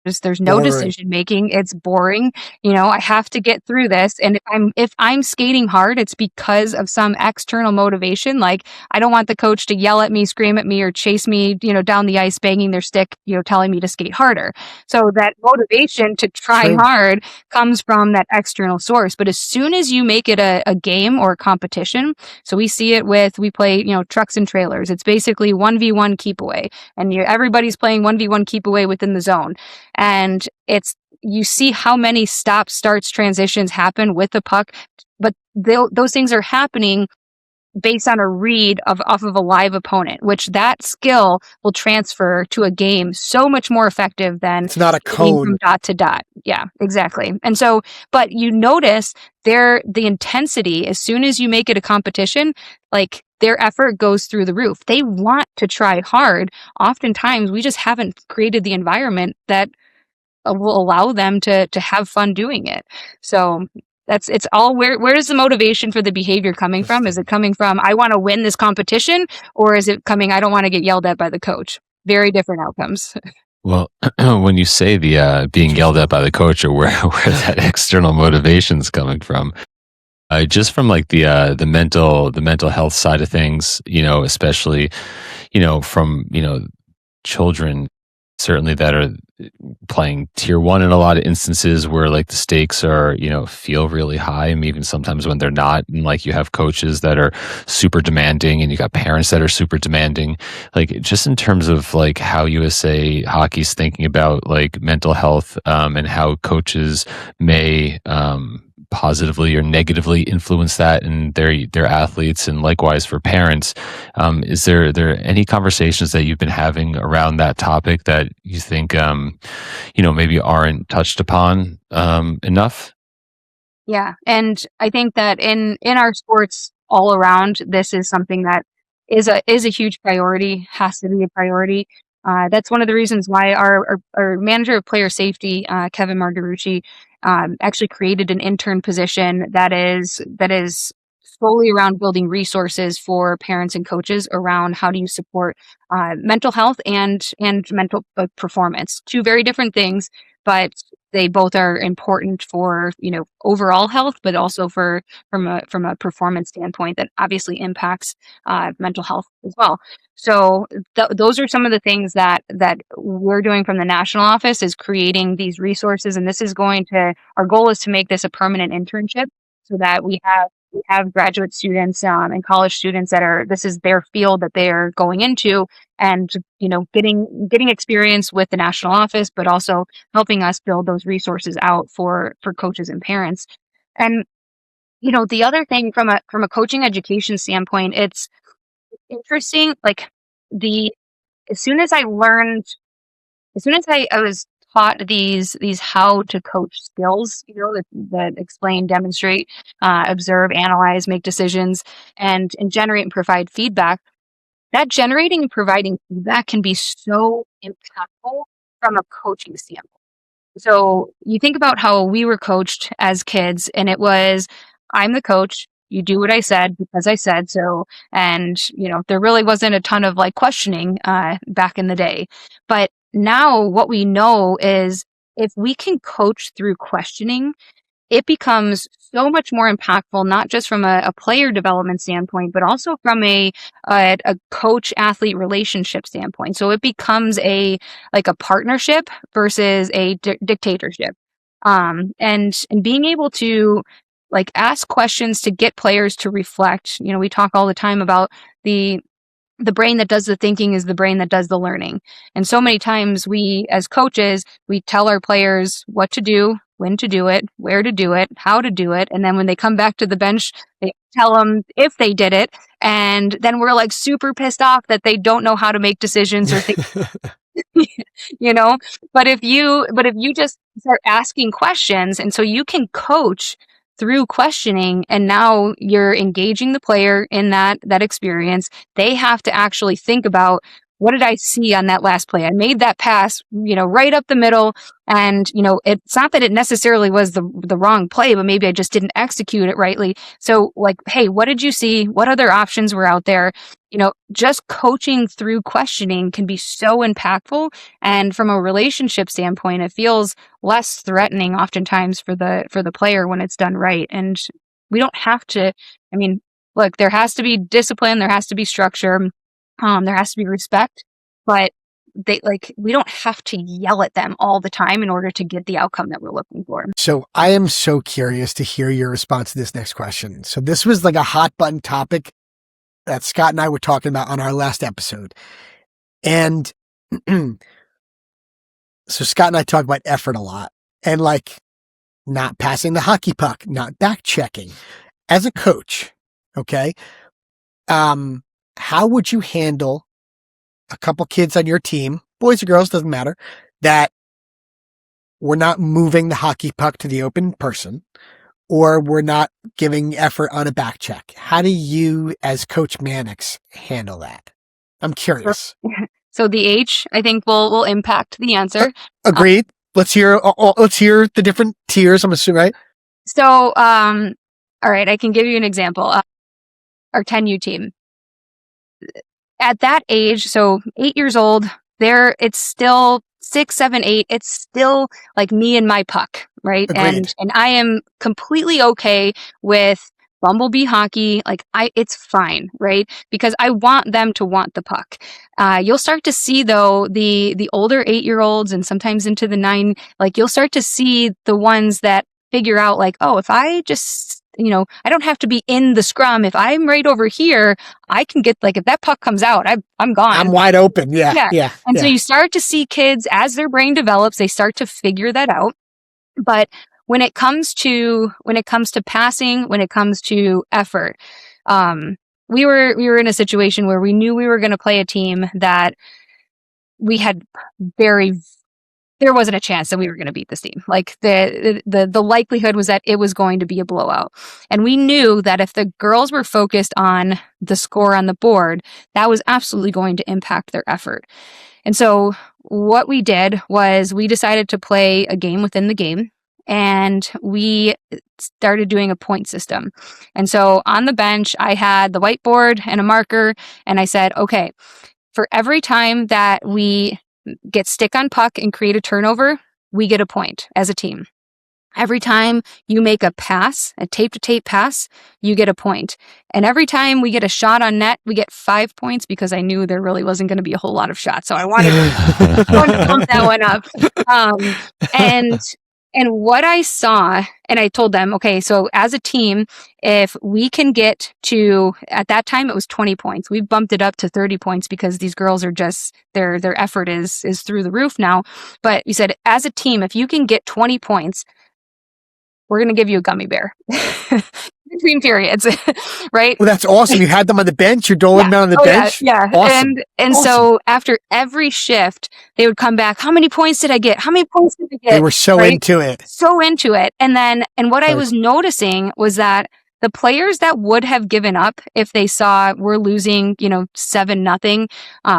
There's no Boring. decision making. It's boring. I have to get through this. And if I'm skating hard, it's because of some external motivation. Like, I don't want the coach to yell at me, scream at me, or chase me, down the ice, banging their stick, telling me to skate harder. So that motivation to try True. hard comes from that external source. But as soon as you make it a game or a competition, so we see it we play, trucks and trailers. It's basically 1v1 keep away, and everybody's playing 1v1 keep away within the zone. And you see how many stops, starts, transitions happen with the puck, but those things are happening based on a read off of a live opponent, which that skill will transfer to a game so much more effective than It's not a getting cone. from dot to dot. Yeah, exactly. And so, but you notice the intensity, as soon as you make it a competition, like, their effort goes through the roof. They want to try hard. Oftentimes, we just haven't created the environment that will allow them to have fun doing it. So it's all, where is the motivation for the behavior coming from? Is it coming from, I want to win this competition, or is it coming, I don't want to get yelled at by the coach? Very different outcomes. Well, when you say the being yelled at by the coach, or where that external motivation's coming from, just from, like, the mental health side of things, especially, from children, certainly, that are playing Tier 1 in a lot of instances where, like, the stakes are, feel really high, and even sometimes when they're not, and, like, you have coaches that are super demanding, and you got parents that are super demanding. Like, just in terms of, like, how USA Hockey's thinking about, like, mental health, and how coaches may positively or negatively influence that in their athletes, and likewise for parents. Is there any conversations that you've been having around that topic that you think maybe aren't touched upon enough? Yeah. And I think that in our sports all around, this is something that is a huge priority, has to be a priority. That's one of the reasons why our manager of player safety, Kevin Margarucci, actually created an intern position that is solely around building resources for parents and coaches around how do you support mental health and mental performance. Two very different things, but they both are important for overall health, but also from a performance standpoint that obviously impacts mental health as well. So those are some of the things that we're doing from the national office, is creating these resources, and our goal is to make this a permanent internship, so that we have graduate students and college students this is their field that they're going into, and getting experience with the national office, but also helping us build those resources out for coaches and parents. And the other thing from a coaching education standpoint, it's interesting, like, as soon as I was taught these how to coach skills, that explain, demonstrate, observe, analyze, make decisions, and generate and provide feedback. That generating and providing feedback can be so impactful from a coaching standpoint. So you think about how we were coached as kids, and it was, I'm the coach. You do what I said because I said so. And, there really wasn't a ton of like questioning back in the day. But now what we know is if we can coach through questioning, it becomes so much more impactful, not just from a player development standpoint, but also from a coach athlete relationship standpoint. So it becomes a partnership versus a dictatorship. And being able to ask questions to get players to reflect. We talk all the time about the brain that does the thinking is the brain that does the learning. And so many times we, as coaches, we tell our players what to do, when to do it, where to do it, how to do it. And then when they come back to the bench, they tell them if they did it. And then we're like super pissed off that they don't know how to make decisions or think, but if you just start asking questions, and so you can coach through questioning, and now you're engaging the player in that experience. They have to actually think about, what did I see on that last play? I made that pass, right up the middle. And, it's not that it necessarily was the wrong play, but maybe I just didn't execute it rightly. So hey, what did you see? What other options were out there? Just coaching through questioning can be so impactful. And from a relationship standpoint, it feels less threatening oftentimes for the player when it's done right. And we don't have to, look, there has to be discipline, there has to be structure. There has to be respect, but we don't have to yell at them all the time in order to get the outcome that we're looking for. So I am so curious to hear your response to this next question. So this was like a hot button topic that Scott and I were talking about on our last episode. And so Scott and I talk about effort a lot and not passing the hockey puck, not back checking. As a coach, okay, how would you handle a couple kids on your team, boys or girls, doesn't matter, that we're not moving the hockey puck to the open person, or we're not giving effort on a back check? How do you, as Coach Mannix, handle that? I'm curious. So the H, I think, will impact the answer. Agreed. Let's hear the different tiers, I'm assuming, right? So, all right, I can give you an example. Our 10U team. At that age, so 8 years old, it's still 6, 7, 8. It's still like me and my puck, right? Agreed. And I am completely okay with bumblebee hockey. It's fine, right? Because I want them to want the puck. You'll start to see though, the older 8-year-olds and sometimes into the 9, you'll start to see the ones that figure out if I just, I don't have to be in the scrum. If I'm right over here, I can get, if that puck comes out, I'm gone. I'm wide open. Yeah. And so you start to see kids, as their brain develops, they start to figure that out. But when it comes to passing, when it comes to effort, we were in a situation where we knew we were going to play a team that we had there wasn't a chance that we were going to beat this team. The likelihood was that it was going to be a blowout. And we knew that if the girls were focused on the score on the board, that was absolutely going to impact their effort. And so what we did was we decided to play a game within the game, and we started doing a point system. And so on the bench, I had the whiteboard and a marker, and I said, okay, for every time that we get stick on puck and create a turnover, we get a point as a team. Every time you make a pass, a tape-to-tape pass, you get a point. And every time we get a shot on net, we get 5 points, because I knew there really wasn't going to be a whole lot of shots. So I wanted to bump that one up. And what I saw, and I told them, okay, so as a team, if we can get to, at that time it was 20 points. We've bumped it up to 30 points because these girls are just, their effort is through the roof now. But we said, as a team, if you can get 20 points, we're going to give you a gummy bear. between periods, right? Well, that's awesome. You had them on the bench. You're doling them out on the bench. Yeah. Awesome. And Awesome. so after every shift, they would come back. How many points did I get? How many points did I get? They were so into it. So into it. And what I was noticing was that the players that would have given up if they saw we're losing, 7-0,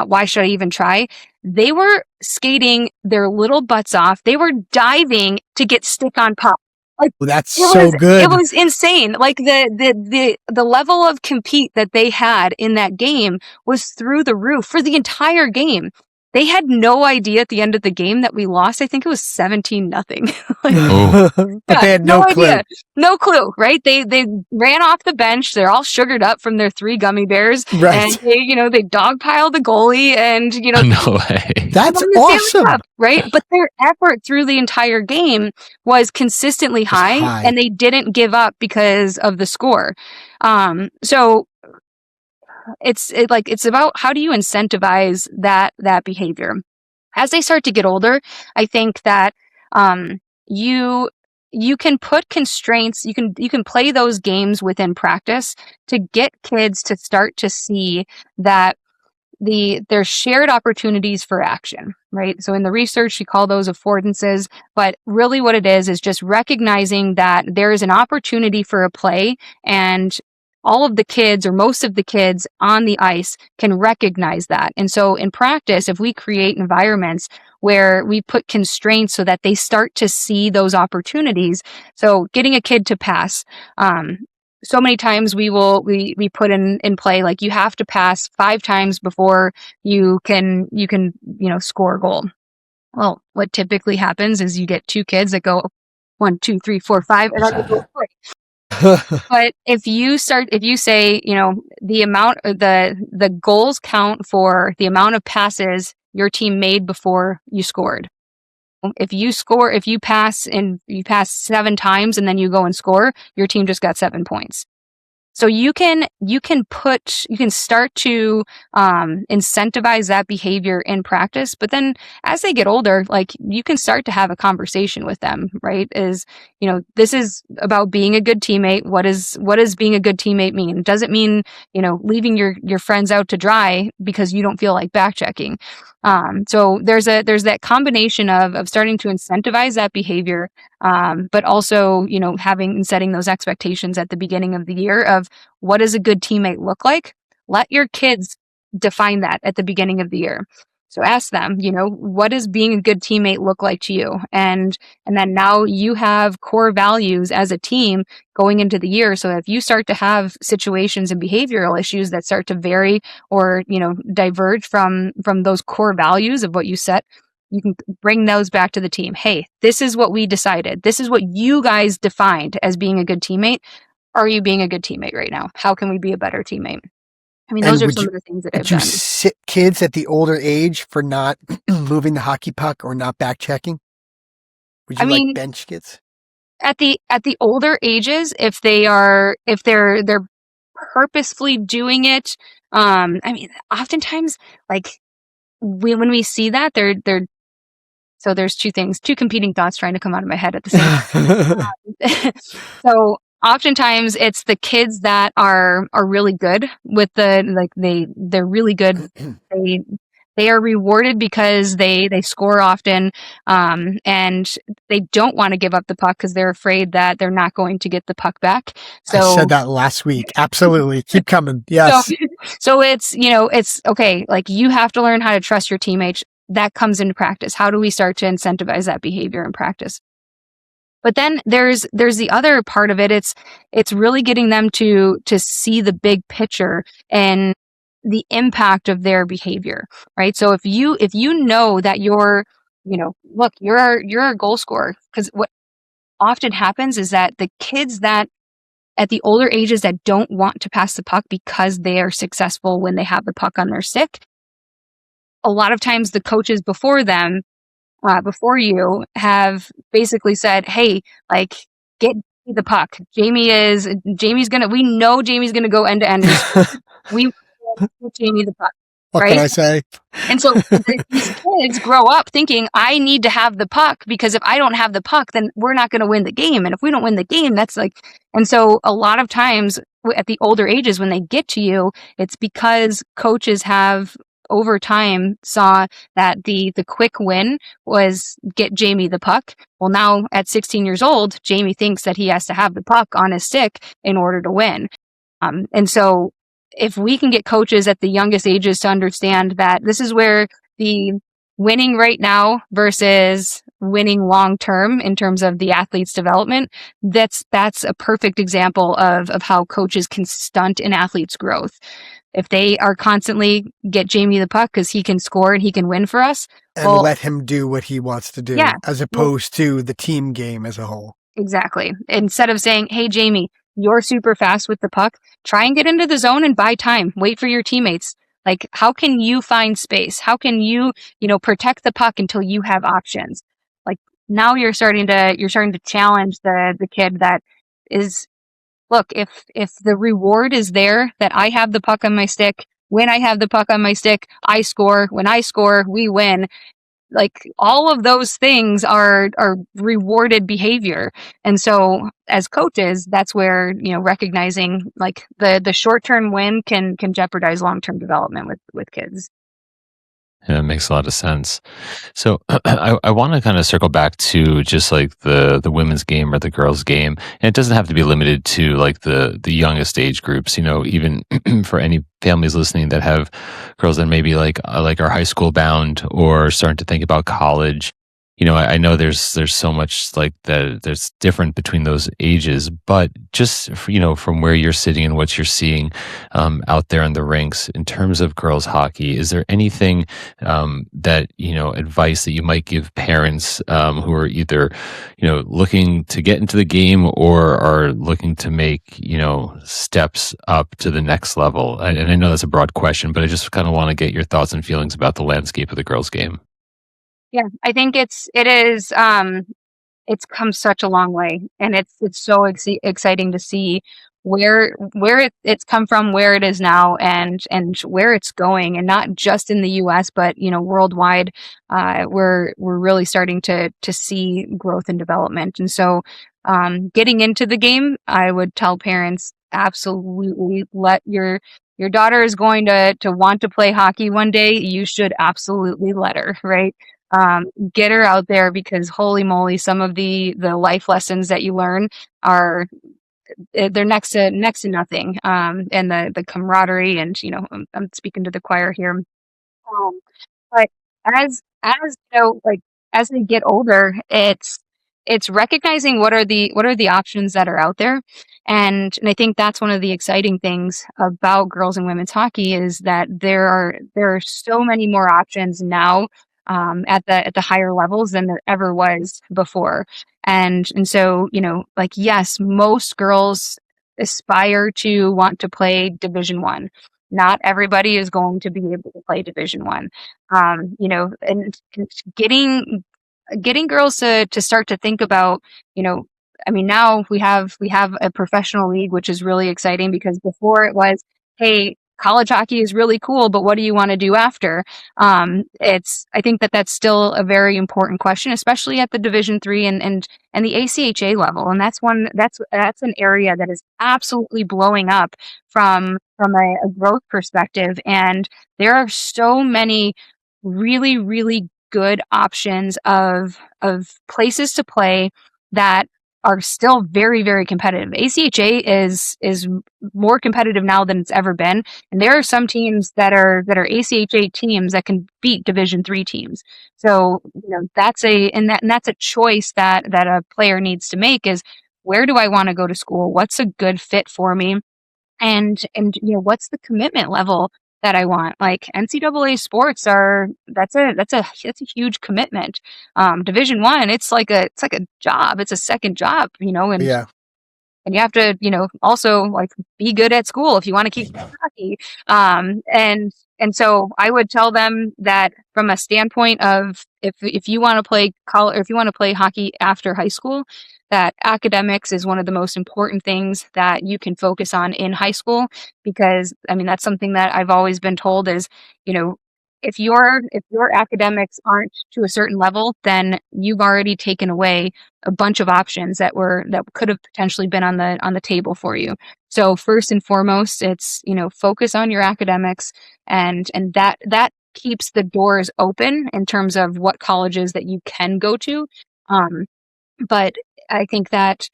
why should I even try? They were skating their little butts off. They were diving to get stick on puck. Well, that's so good. It was insane. Like the level of compete that they had in that game was through the roof for the entire game. They had no idea at the end of the game that we lost. I think it was 17-0. But they had no clue. Idea. No clue, right? They ran off the bench. They're all sugared up from their 3 gummy bears. Right. And they dogpiled the goalie and, no way. That's awesome. Cup, right? But their effort through the entire game was consistently high, and they didn't give up because of the score. So it's about how do you incentivize that behavior as they start to get older. I think that you can put constraints. You can play those games within practice to get kids to start to see that there's shared opportunities for action, right? So in the research, we call those affordances, but really what it is just recognizing that there is an opportunity for a play, and all of the kids or most of the kids on the ice can recognize that. And so in practice, if we create environments where we put constraints so that they start to see those opportunities, so getting a kid to pass, so many times we put in play, like you have to pass 5 times before you can score a goal. Well, what typically happens is you get 2 kids that go 1, 2, 3, 4, 5, and I go 3. But if you say, the amount of the goals count for the amount of passes your team made before you scored. If you pass 7 times and then you go and score, your team just got 7 points. So you can start to incentivize that behavior in practice, but then as they get older, like you can start to have a conversation with them, right? This is about being a good teammate. What does being a good teammate mean? Does it mean, leaving your friends out to dry because you don't feel like back checking? So there's that combination of starting to incentivize that behavior, but also, having and setting those expectations at the beginning of the year of what does a good teammate look like? Let your kids define that at the beginning of the year. So ask them, what does being a good teammate look like to you? And then now you have core values as a team going into the year. So if you start to have situations and behavioral issues that start to vary or, diverge from those core values of what you set, you can bring those back to the team. Hey, this is what we decided. This is what you guys defined as being a good teammate. Are you being a good teammate right now? How can we be a better teammate? I mean, those are some of the things that I've done. Would you sit kids at the older age for not moving the hockey puck or not back checking? Would you bench kids? At the older ages, if they're purposefully doing it, oftentimes when we see that they're so there's 2 competing thoughts trying to come out of my head at the same time. So oftentimes it's the kids that are really good with they're really good. They are rewarded because they score often, and they don't want to give up the puck because they're afraid that they're not going to get the puck back. So I said that last week. Absolutely. Keep coming. Yes. So it's okay. Like you have to learn how to trust your teammates. That comes into practice. How do we start to incentivize that behavior in practice? But then there's the other part of it. It's really getting them to see the big picture and the impact of their behavior, right? So if you know that you're a goal scorer, because what often happens is that the kids that at the older ages that don't want to pass the puck because they are successful when they have the puck on their stick, a lot of times the coaches before you have basically said, hey, get the puck. We know Jamie's gonna go end to end. We get Jamie the puck. What right? can I say? And so these kids grow up thinking, I need to have the puck, because if I don't have the puck, then we're not going to win the game. And if we don't win the game, that's like, and so a lot of times at the older ages, when they get to you, it's because coaches have over time saw that the quick win was get Jamie the puck. Well, now at 16 years old, Jamie thinks that he has to have the puck on his stick in order to win. And so if we can get coaches at the youngest ages to understand that this is where the winning right now versus winning long term in terms of the athlete's development, that's a perfect example of how coaches can stunt an athlete's growth. If they are constantly get Jamie the puck because he can score and he can win for us, and let him do what he wants to do, as opposed to the team game as a whole. Exactly. Instead of saying, hey, Jamie, you're super fast with the puck, try and get into the zone and buy time. Wait for your teammates. Like, how can you find space? How can you, protect the puck until you have options? Like, now you're starting to challenge the kid that is, look, if the reward is there that I have the puck on my stick, when I have the puck on my stick, I score. When I score, we win. Like, all of those things are rewarded behavior. And so as coaches, that's where, recognizing like the short-term win can jeopardize long-term development with kids. Yeah, it makes a lot of sense. So I want to kind of circle back to just like the women's game or the girls' game. And it doesn't have to be limited to like the youngest age groups, even for any families listening that have girls that maybe like are high school bound or starting to think about college. I know there's so much like that there's different between those ages, but just from where you're sitting and what you're seeing out there in the rinks in terms of girls hockey, is there anything that advice that you might give parents who are either looking to get into the game or are looking to make steps up to the next level? And I know that's a broad question, but I just kind of want to get your thoughts and feelings about the landscape of the girls' game. Yeah, I think it's come such a long way, and it's so exciting to see where it's come from, where it is now, and where it's going, and not just in the U.S. but worldwide. We're really starting to see growth and development, and so getting into the game, I would tell parents absolutely let your daughter is going to want to play hockey one day. You should absolutely let her, right? Get her out there, because holy moly, some of the life lessons that you learn they're next to nothing. And the camaraderie, and I'm speaking to the choir here. But as they get older, it's recognizing what are the options that are out there. And I think that's one of the exciting things about girls and women's hockey, is that there are so many more options now at the higher levels than there ever was before. And so, yes, most girls aspire to want to play Division One. Not everybody is going to be able to play Division One. And getting girls to start to think about, now we have a professional league, which is really exciting, because before it was, hey, college hockey is really cool, but what do you want to do after? I think that's still a very important question, especially at the Division III and the ACHA level. And that's an area that is absolutely blowing up from a growth perspective. And there are so many really, really good options of places to play that are still very, very competitive. ACHA is more competitive now than it's ever been, and there are some teams that are ACHA teams that can beat Division III teams. So that's a choice that a player needs to make: is where do I want to go to school? What's a good fit for me? And what's the commitment level that I want? Like, NCAA sports that's a huge commitment. Division One, it's like a job. It's a second job, and Yeah. and you have to, also like be good at school if you want to keep playing hockey. And so I would tell them that from a standpoint of if you want to play college, or if you want to play hockey after high school, that academics is one of the most important things that you can focus on in high school, because I mean, that's something that I've always been told is, you know, if your academics aren't to a certain level, then you've already taken away a bunch of options that could have potentially been on the table for you. So first and foremost, it's, focus on your academics, and that keeps the doors open in terms of what colleges that you can go to. Um, but I think that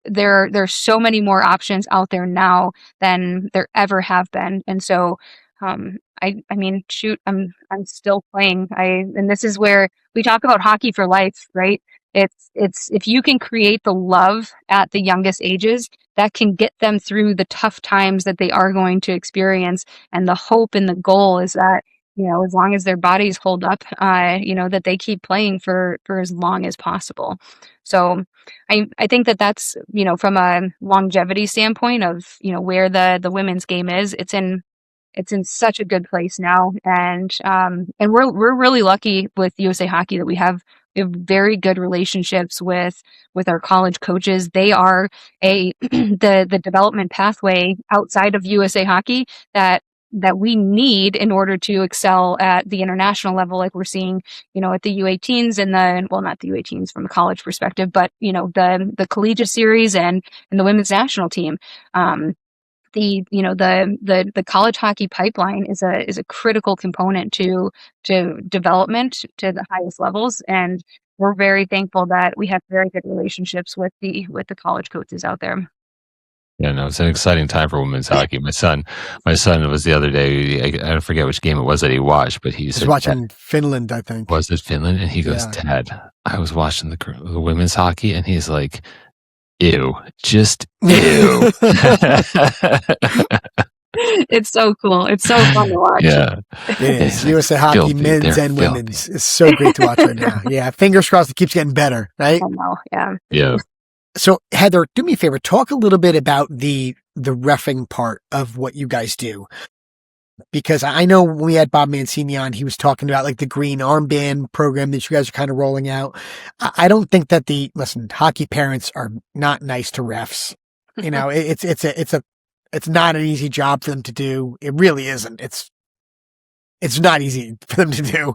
there's so many more options out there now than there ever have been, and so I mean, shoot, I'm still playing. And this is where we talk about hockey for life, right? It's if you can create the love at the youngest ages, that can get them through the tough times that they are going to experience, and the hope and the goal is that, as long as their bodies hold up, that they keep playing for as long as possible. So I think that that's, from a longevity standpoint of, where the women's game is, it's in such a good place now. And we're really lucky with USA Hockey that we have very good relationships with our college coaches. They are the development pathway outside of USA Hockey that we need in order to excel at the international level, like we're seeing, at the U18s and not the U18s from a college perspective, but, the collegiate series and the women's national team. The college hockey pipeline is a critical component to development to the highest levels. And we're very thankful that we have very good relationships with the college coaches out there. Yeah, no, it's an exciting time for women's hockey. My son was the other day. I forget which game it was that he watched, but he He's said, watching Finland, I think. was it Finland? And he goes, Yeah. Dad, I was watching the women's hockey, and he's like, ew, just ew. It's so cool. It's so fun to watch. Yeah. It is. It's like USA Hockey, filthy. men's They're and filthy. women's. It's so great to watch right now. Yeah. Fingers crossed it keeps getting better, right? I know. Yeah. Yeah. So Heather, do me a favor, talk a little bit about the reffing part of what you guys do. Because I know when we had Bob Mancini on, he was talking about like the green armband program that you guys are kind of rolling out. I don't think that hockey parents are not nice to refs. It's not an easy job for them to do. It really isn't. It's not easy for them to do.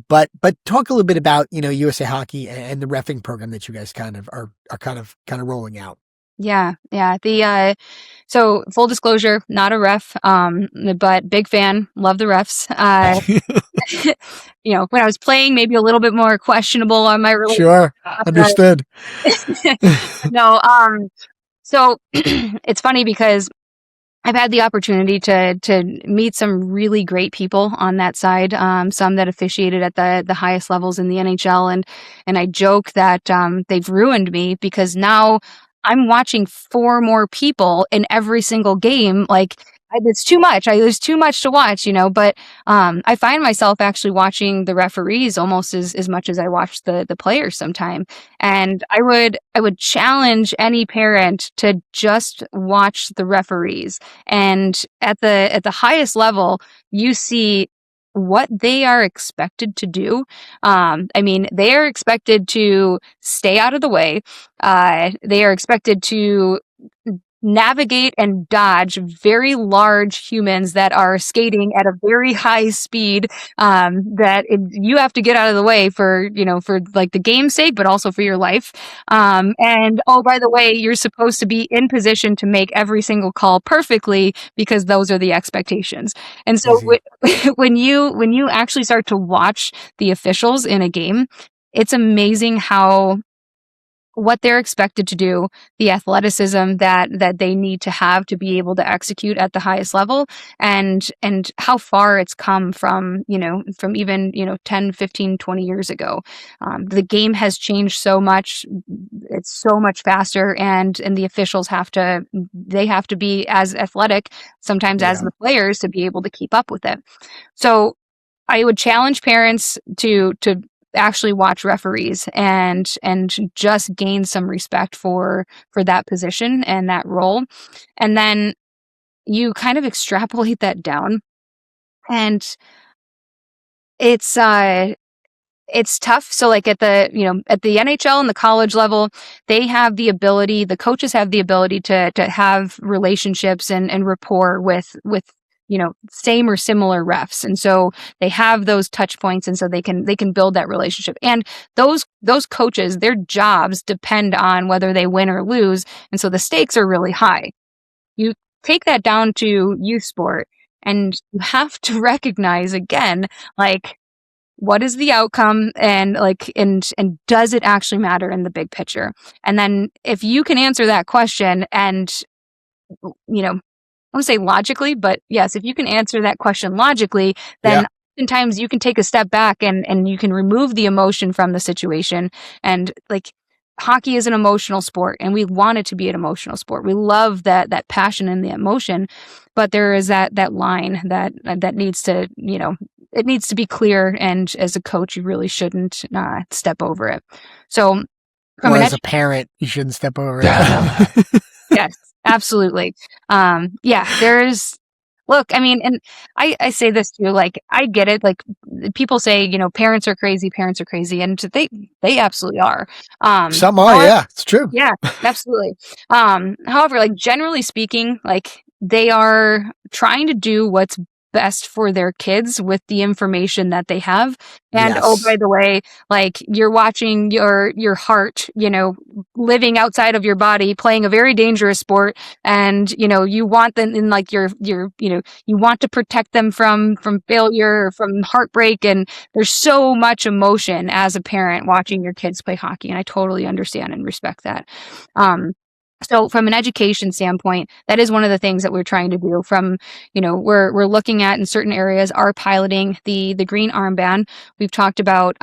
But talk a little bit about, USA Hockey and the reffing program that you guys kind of are kind of rolling out. Yeah. So full disclosure, not a ref, but big fan, love the refs. When I was playing, maybe a little bit more questionable on my relationship. Sure. Understood. No. So it's funny because I've had the opportunity to meet some really great people on that side, some that officiated at the highest levels in the NHL, and I joke that they've ruined me because now I'm watching 4 more people in every single game. Like, it's too much. There's too much to watch, but I find myself actually watching the referees almost as much as I watch the players sometime. And I would challenge any parent to just watch the referees. And at the highest level, you see what they are expected to do. They are expected to stay out of the way. They are expected to navigate and dodge very large humans that are skating at a very high speed, you have to get out of the way for like the game's sake, but also for your life. And oh, by the way, you're supposed to be in position to make every single call perfectly because those are the expectations. And so when you actually start to watch the officials in a game, it's amazing what they're expected to do, the athleticism that they need to have to be able to execute at the highest level, and how far it's come from even 10, 15, 20 years ago. The game has changed so much. It's so much faster, and the officials have to be as athletic sometimes as the players to be able to keep up with it. So I would challenge parents to actually watch referees and just gain some respect for that position and that role. And then you kind of extrapolate that down, and it's it's tough. So like at the NHL and the college level, they have the ability, the coaches have the ability to have relationships and rapport with same or similar refs. And so they have those touch points, and so they can build that relationship. And those coaches, their jobs depend on whether they win or lose. And so the stakes are really high. You take that down to youth sport, and you have to recognize again, like, what is the outcome, and does it actually matter in the big picture? And then if you can answer that question, and I won't say logically, but yes, if you can answer that question logically, then oftentimes you can take a step back and you can remove the emotion from the situation. And like, hockey is an emotional sport, and we want it to be an emotional sport. We love that passion and the emotion, but there is that line that needs to, it needs to be clear. And as a coach, you really shouldn't step over it. So, as a parent, you shouldn't step over it. Yes, absolutely. Look, I mean, and I say this too, like, I get it. Like, people say, parents are crazy, and they absolutely are. Some are, yeah, it's true. Yeah, absolutely. However, like, generally speaking, like, they are trying to do what's best for their kids with the information that they have. And oh, by the way, like, you're watching your heart, living outside of your body, playing a very dangerous sport, and you want them in, like, your you want to protect them from failure, from heartbreak, and there's so much emotion as a parent watching your kids play hockey, and I totally understand and respect that. So from an education standpoint, that is one of the things that we're trying to do. From, we're looking at, in certain areas, are piloting the green armband. We've talked about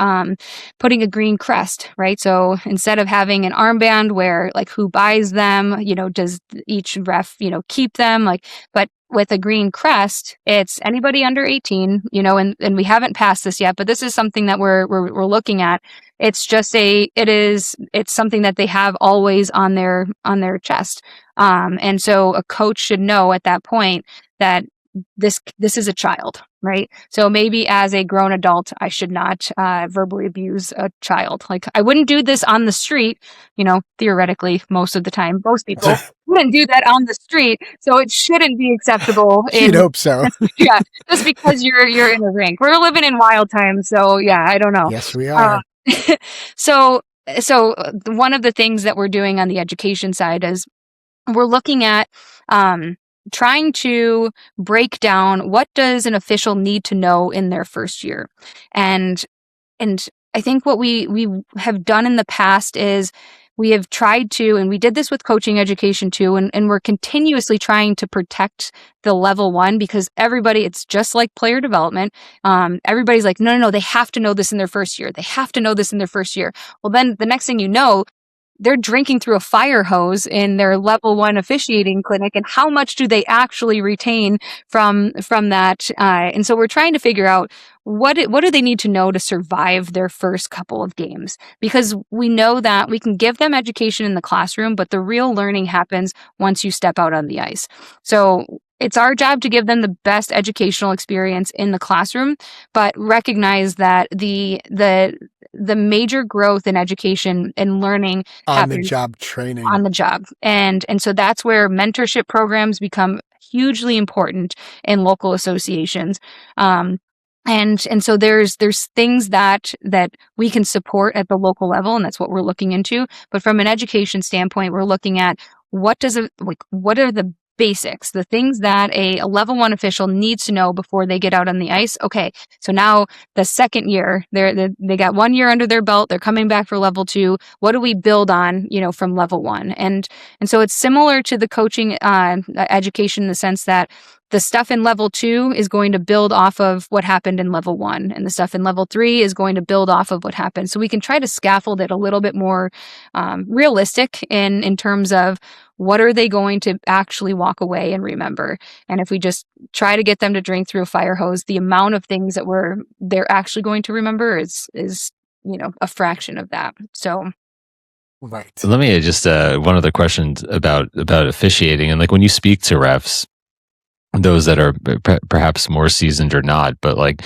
putting a green crest, right? So instead of having an armband where, like, who buys them, does each ref, keep them, like, but with a green crest, it's anybody under 18, and we haven't passed this yet, but this is something that we're looking at. It's just it's something that they have always on their chest. And so a coach should know at that point that this is a child, right? So maybe as a grown adult, I should not verbally abuse a child. Like, I wouldn't do this on the street, theoretically, most of the time. Most people wouldn't do that on the street, so it shouldn't be acceptable. You'd hope so. Yeah, just because you're in a rink. We're living in wild times, so yeah, I don't know. Yes, we are. So one of the things that we're doing on the education side is we're looking at trying to break down, what does an official need to know in their first year. And I think what we have done in the past is we have tried to, and we did this with coaching education too, and we're continuously trying to protect the level one, because everybody, it's just like player development. Everybody's like, no, they have to know this in their first year. They have to know this in their first year. Well, then the next thing you know, they're drinking through a fire hose in their level one officiating clinic, and how much do they actually retain from that? And so we're trying to figure out what do they need to know to survive their first couple of games, because we know that we can give them education in the classroom, but the real learning happens once you step out on the ice. So it's our job to give them the best educational experience in the classroom, but recognize that the major growth in education and learning on the job training. On the job. And so that's where mentorship programs become hugely important in local associations. And so there's things that we can support at the local level, and that's what we're looking into. But from an education standpoint, we're looking at what are the basics, the things that a level one official needs to know before they get out on the ice. Okay, so now the second year, they got 1 year under their belt. They're coming back for level two. What do we build on, from level one? And so it's similar to the coaching education in the sense that the stuff in level two is going to build off of what happened in level one, and the stuff in level three is going to build off of what happened. So we can try to scaffold it a little bit more realistic in terms of what are they going to actually walk away and remember. And if we just try to get them to drink through a fire hose, the amount of things that they're actually going to remember is a fraction of that. So. Right. So let me just one other question about officiating, and like when you speak to refs, those that are perhaps more seasoned or not, but like,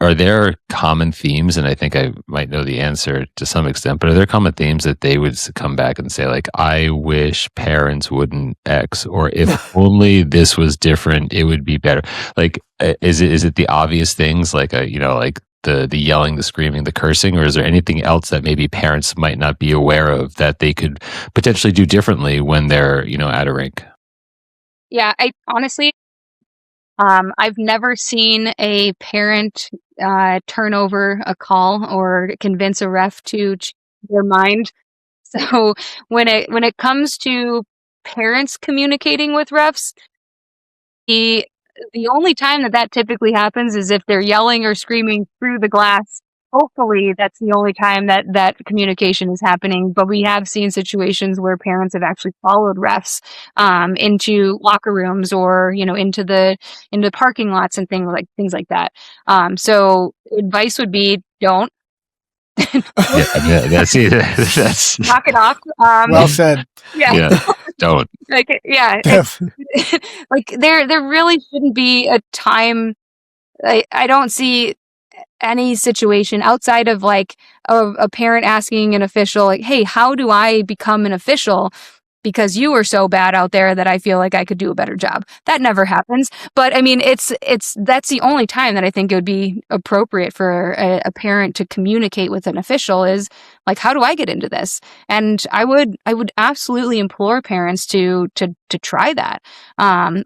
are there common themes? And I think I might know the answer to some extent, but are there common themes that they would come back and say, like, I wish parents wouldn't X, or if only this was different, it would be better? Like, is it the obvious things like like the yelling, the screaming, the cursing, or is there anything else that maybe parents might not be aware of that they could potentially do differently when they're, at a rink? Yeah, I honestly, I've never seen a parent turn over a call or convince a ref to change their mind. So when it comes to parents communicating with refs, the the only time that typically happens is if they're yelling or screaming through the glass. Hopefully, that's the only time that communication is happening. But we have seen situations where parents have actually followed refs into locker rooms or into parking lots and things like that. So advice would be don't Yeah, that's it. That's knock it off. Well said. yeah. Don't. Like yeah, like there really shouldn't be a time. I don't see any situation outside of like a parent asking an official, like, hey, how do I become an official? Because you are so bad out there that I feel like I could do a better job. That never happens. But I mean, that's the only time that I think it would be appropriate for a parent to communicate with an official is like, how do I get into this? And I would absolutely implore parents to try that,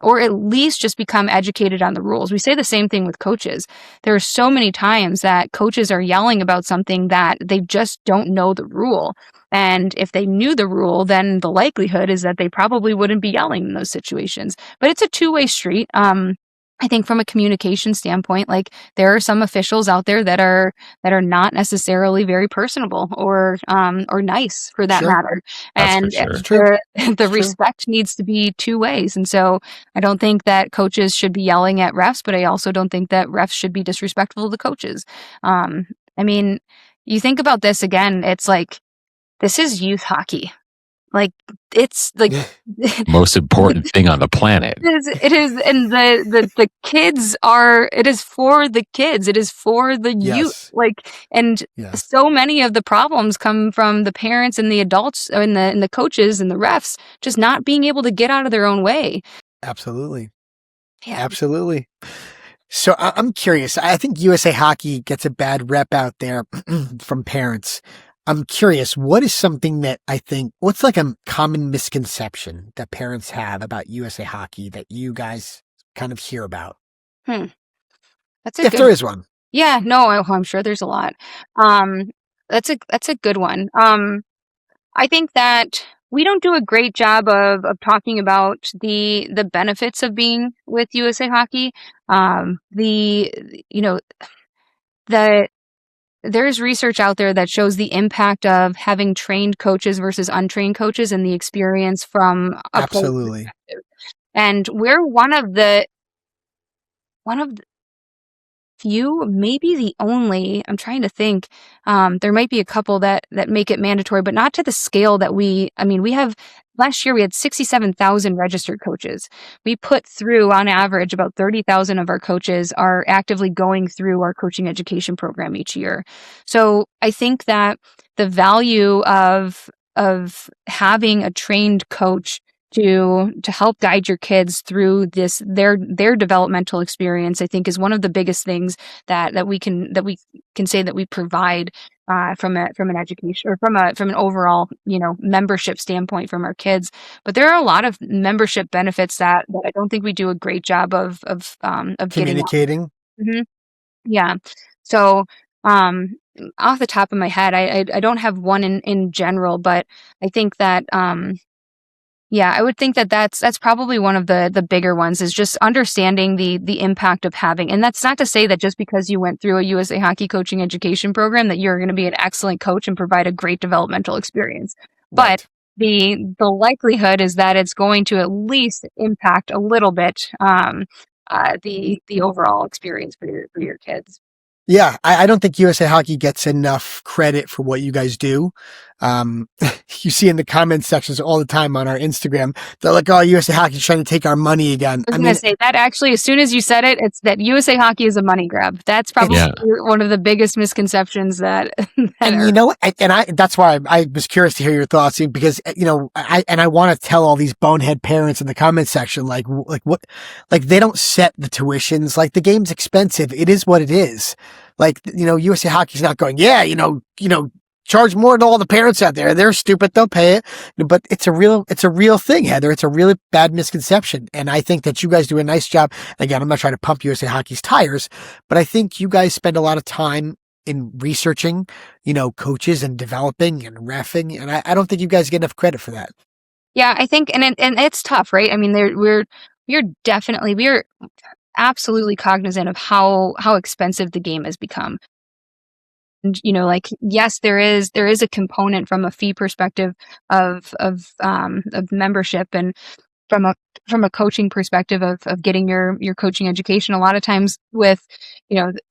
or at least just become educated on the rules. We say the same thing with coaches. There are so many times that coaches are yelling about something that they just don't know the rule. And if they knew the rule, then the likelihood is that they probably wouldn't be yelling in those situations. But it's a two-way street. I think from a communication standpoint, like there are some officials out there that are not necessarily very personable or nice for that matter. And the respect needs to be two ways. And so I don't think that coaches should be yelling at refs, but I also don't think that refs should be disrespectful to coaches. I mean, you think about this again, it's like, this is youth hockey. Like it's like most important thing on the planet. It is, and the kids are. It is for the kids. It is for the youth. Like, and so many of the problems come from the parents and the adults and the coaches and the refs just not being able to get out of their own way. Absolutely, yeah, absolutely. So I'm curious. I think USA Hockey gets a bad rep out there from parents. I'm curious, what is something that what's like a common misconception that parents have about USA Hockey that you guys kind of hear about? That's if there is one. Yeah, no, I'm sure there's a lot. That's a good one. I think that we don't do a great job of talking about the benefits of being with USA Hockey. There's research out there that shows the impact of having trained coaches versus untrained coaches and the experience from a absolutely. And we're one of the few, maybe the only, I'm trying to think, there might be a couple that make it mandatory, but not to the scale that we have. Last year we had 67,000 registered coaches. We put through, on average, about 30,000 of our coaches are actively going through our coaching education program each year. So I think that the value of having a trained coach to help guide your kids through their developmental experience, I think, is one of the biggest things that we can say that we provide from an education or from an overall membership standpoint from our kids. But there are a lot of membership benefits that I don't think we do a great job of communicating. Mm-hmm. Yeah. So off the top of my head, I don't have one in general, but I think that yeah, I would think that that's probably one of the bigger ones, is just understanding the impact of having. And that's not to say that just because you went through a USA Hockey coaching education program that you're going to be an excellent coach and provide a great developmental experience. Right. But the likelihood is that it's going to at least impact a little bit the overall experience for your kids. Yeah, I don't think USA Hockey gets enough credit for what you guys do. you see in the comment sections all the time on our Instagram, they're like, "Oh, USA Hockey's trying to take our money again." I was going to say that actually, as soon as you said it, it's that USA Hockey is a money grab. That's probably one of the biggest misconceptions that. And you know, that's why I was curious to hear your thoughts, because I want to tell all these bonehead parents in the comment section, like they don't set the tuitions. Like, the game's expensive. It is what it is. Like, USA Hockey's not going, charge more to all the parents out there. They're stupid. They'll pay it. But it's a real thing, Heather. It's a really bad misconception. And I think that you guys do a nice job. Again, I'm not trying to pump USA Hockey's tires, but I think you guys spend a lot of time in researching, coaches and developing and reffing. And I don't think you guys get enough credit for that. Yeah, I think, and it's tough, right? I mean, we're absolutely cognizant of how expensive the game has become. And, yes, there is a component from a fee perspective of membership, and from a coaching perspective of getting your coaching education. A lot of times with,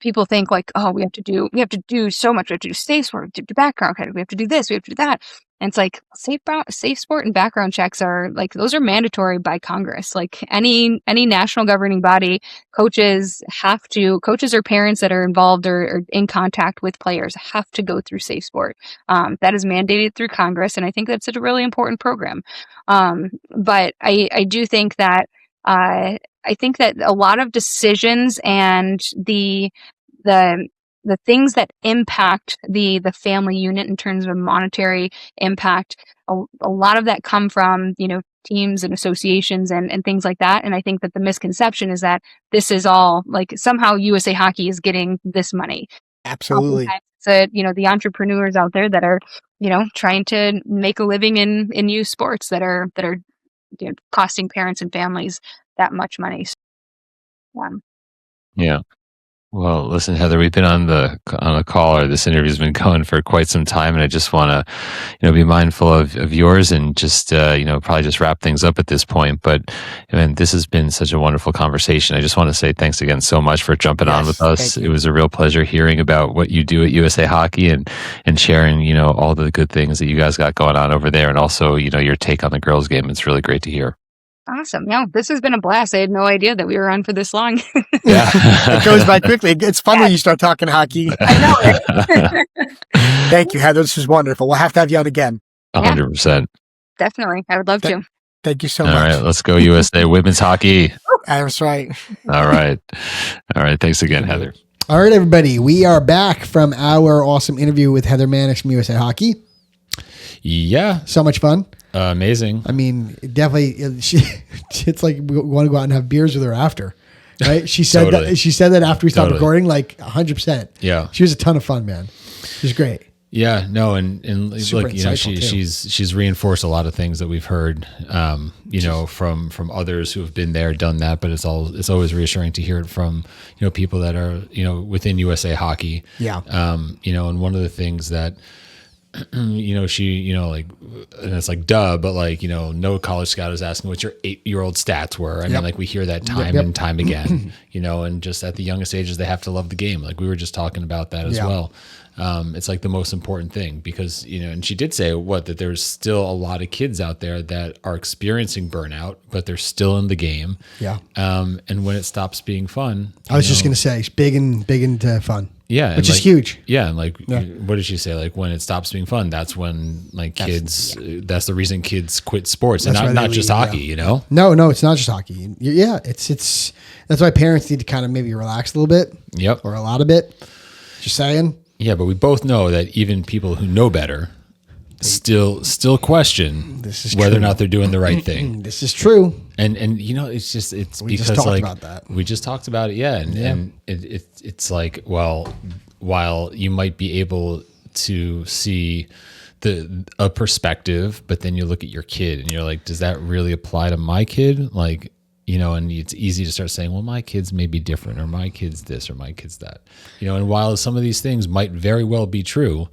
people think like, oh, we have to do so much. We have to do safe sport, we have to do background check, we have to do this, we have to do that. And it's like safe sport and background checks are like, those are mandatory by Congress. Like any national governing body, coaches or parents that are involved or in contact with players have to go through safe sport. That is mandated through Congress. And I think that's a really important program. But I do think that, a lot of decisions and the things that impact the family unit in terms of monetary impact, a lot of that come from, teams and associations and things like that. And I think that the misconception is that this is all like somehow USA Hockey is getting this money. Absolutely. So, the entrepreneurs out there that are, trying to make a living in youth sports that are costing parents and families that much money. Yeah. Well, listen, Heather, we've been on a call, or this interview's been going for quite some time, and I just want to, be mindful of yours and just, probably just wrap things up at this point. But, this has been such a wonderful conversation. I just want to say thanks again so much for jumping on with us. It was a real pleasure hearing about what you do at USA Hockey and sharing, all the good things that you guys got going on over there, and also, your take on the girls' game. It's really great to hear. Awesome. Yeah, this has been a blast. I had no idea that we were on for this long. Yeah, it goes by quickly. It's fun when you start talking hockey. I know, right? Thank you, Heather. This was wonderful. We'll have to have you on again. 100%. Definitely. I would love to. Thank you so much. All right, let's go USA Women's Hockey. That's right. All right. Thanks again, Heather. All right, everybody. We are back from our awesome interview with Heather Mannix from USA Hockey. Yeah. So much fun. Amazing. I mean, definitely, it's like we want to go out and have beers with her after, right? She said Totally. that. She said that after we stopped recording, like 100%. Yeah. She was a ton of fun, man. She was great. Yeah, no, and Super like she's reinforced a lot of things that we've heard, from others who have been there, done that. But it's always reassuring to hear it from people that are within USA Hockey. Yeah. And one of the things that she, and it's like, duh, but like, no college scout is asking what your 8-year-old stats were. I mean, like we hear that time and time again, and just at the youngest ages, they have to love the game. Like we were just talking about that as well. It's like the most important thing because, and she did say that there's still a lot of kids out there that are experiencing burnout, but they're still in the game. Yeah. And when it stops being fun, I was just going to say it's big into fun. Yeah. Which is huge. Yeah. And what did she say? Like when it stops being fun, that's when that's the reason kids quit sports and not just hockey, No, it's not just hockey. Yeah. It's that's why parents need to kind of maybe relax a little bit. Yep. Or a lot of bit. Just saying. Yeah, but we both know that even people who know better still question whether or not they're doing the right thing. This is true. And it's because we just talked about that. We just talked about it, and it's like, well, while you might be able to see a perspective, but then you look at your kid and you're like, does that really apply to my kid? Like, and it's easy to start saying, well, my kids may be different, or my kid's this, or my kid's that, and while some of these things might very well be true,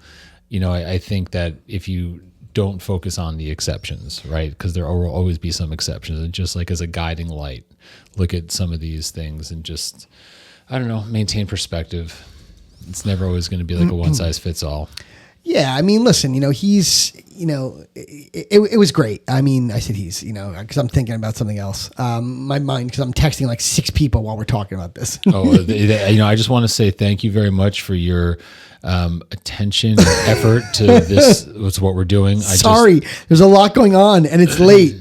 I think that if you don't focus on the exceptions, right? Because there will always be some exceptions, and just like as a guiding light, look at some of these things and just, I don't know, maintain perspective. It's never always going to be like a one size fits all. Yeah, I mean, listen, he's, it was great. I mean, I said he's, because I'm thinking about something else. My mind, because I'm texting like 6 people while we're talking about this. I just want to say thank you very much for your attention and effort to this. What's what we're doing. Sorry, there's a lot going on and it's late.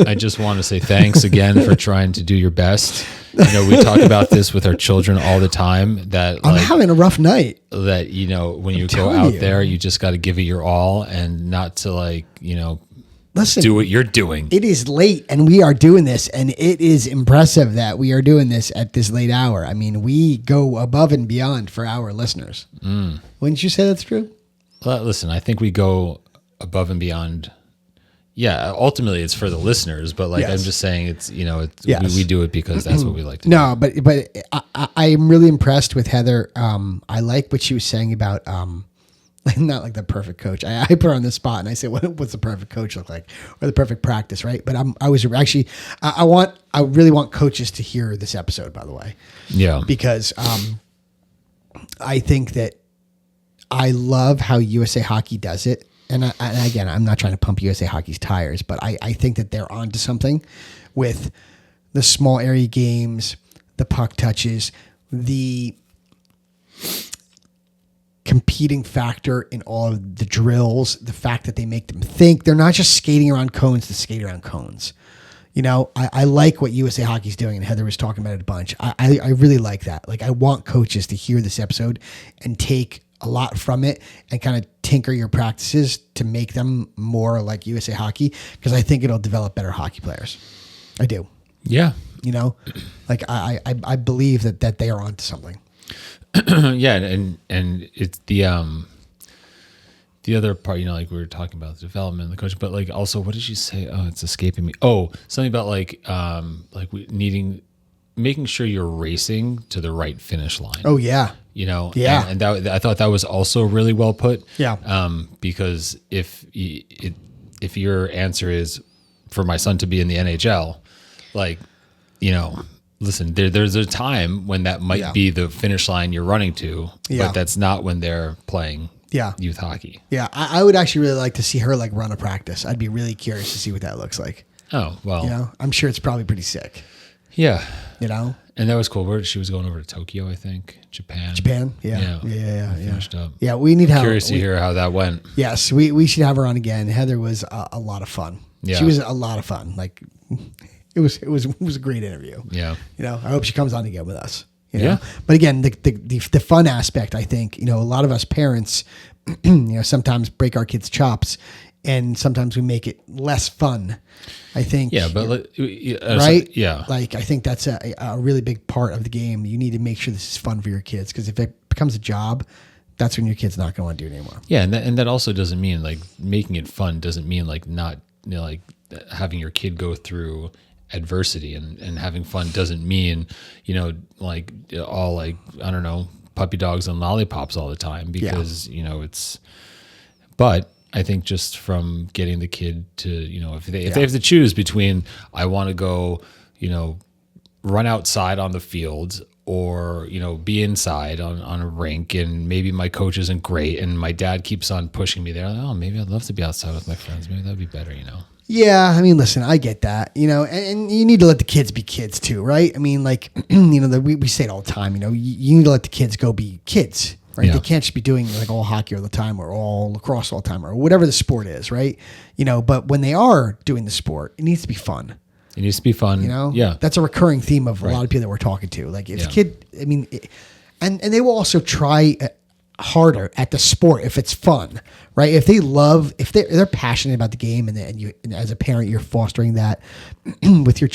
I just want to say thanks again for trying to do your best. We talk about this with our children all the time. That I'm having a rough night. That when you go out there, you just got to give it your all, and not to listen, do what you're doing. It is late, and we are doing this, and it is impressive that we are doing this at this late hour. I mean, we go above and beyond for our listeners. Wouldn't you say that's true? Well, listen, I think we go above and beyond. Yeah, ultimately it's for the listeners, but yes. I'm just saying it's yes. we do it because that's what we like to do. No, but I am really impressed with Heather. I like what she was saying about not like the perfect coach. I put her on the spot and I say, what's the perfect coach look like, or the perfect practice, right? But I really want coaches to hear this episode, by the way. Yeah, because I think that I love how USA Hockey does it. And again, I'm not trying to pump USA Hockey's tires, but I think that they're onto something with the small area games, the puck touches, the competing factor in all of the drills, the fact that they make them think. They're not just skating around cones to skate around cones. I like what USA Hockey's doing, and Heather was talking about it a bunch. I really like that. Like, I want coaches to hear this episode and take a lot from it and kind of tinker your practices to make them more like USA Hockey, because I think it'll develop better hockey players. I do. Yeah. I believe that they are onto something. Yeah. And it's the other part, like we were talking about the development of the coach, but also, what did she say? Oh, it's escaping me. Oh, something about making sure you're racing to the right finish line. Oh yeah. Yeah. And that, I thought that was also really well put. Yeah. Because if your answer is for my son to be in the NHL, listen, there's a time when that might be the finish line you're running to, but that's not when they're playing youth hockey. Yeah. I would actually really like to see her run a practice. I'd be really curious to see what that looks like. Oh, well, I'm sure it's probably pretty sick. Yeah. And that was cool. Where she was going over to Tokyo, I think. Japan. Yeah. Finished up. Yeah. We need help. Curious to hear how that went. Yes. We should have her on again. Heather was a lot of fun. Yeah. She was a lot of fun. It was a great interview. Yeah. I hope she comes on again with us. Yeah. But again, the fun aspect, I think, a lot of us parents, sometimes break our kids' chops, and sometimes we make it less fun. I think. Yeah, but right? Yeah. I think that's a really big part of the game. You need to make sure this is fun for your kids, because if it becomes a job, that's when your kid's not going to want to do it anymore. Yeah, and that also doesn't mean making it fun doesn't mean not having your kid go through adversity, and having fun doesn't mean all I don't know, puppy dogs and lollipops all the time, because it's. But I think just from getting the kid to, if they have to choose between, I want to go, run outside on the field, or, be inside on a rink, and maybe my coach isn't great and my dad keeps on pushing me there. Oh, maybe I'd love to be outside with my friends. Maybe that'd be better, Yeah, I mean, listen, I get that, and you need to let the kids be kids too, right? I mean, we say it all the time, you need to let the kids go be kids. Right. Yeah. They can't just be doing all hockey all the time, or all lacrosse all the time, or whatever the sport is, right? But when they are doing the sport, it needs to be fun. It needs to be fun. Yeah. That's a recurring theme of a lot of people that we're talking to. If kid, I mean, and they will also try harder at the sport if it's fun, right? If they're passionate about the game, and as a parent, you're fostering that with your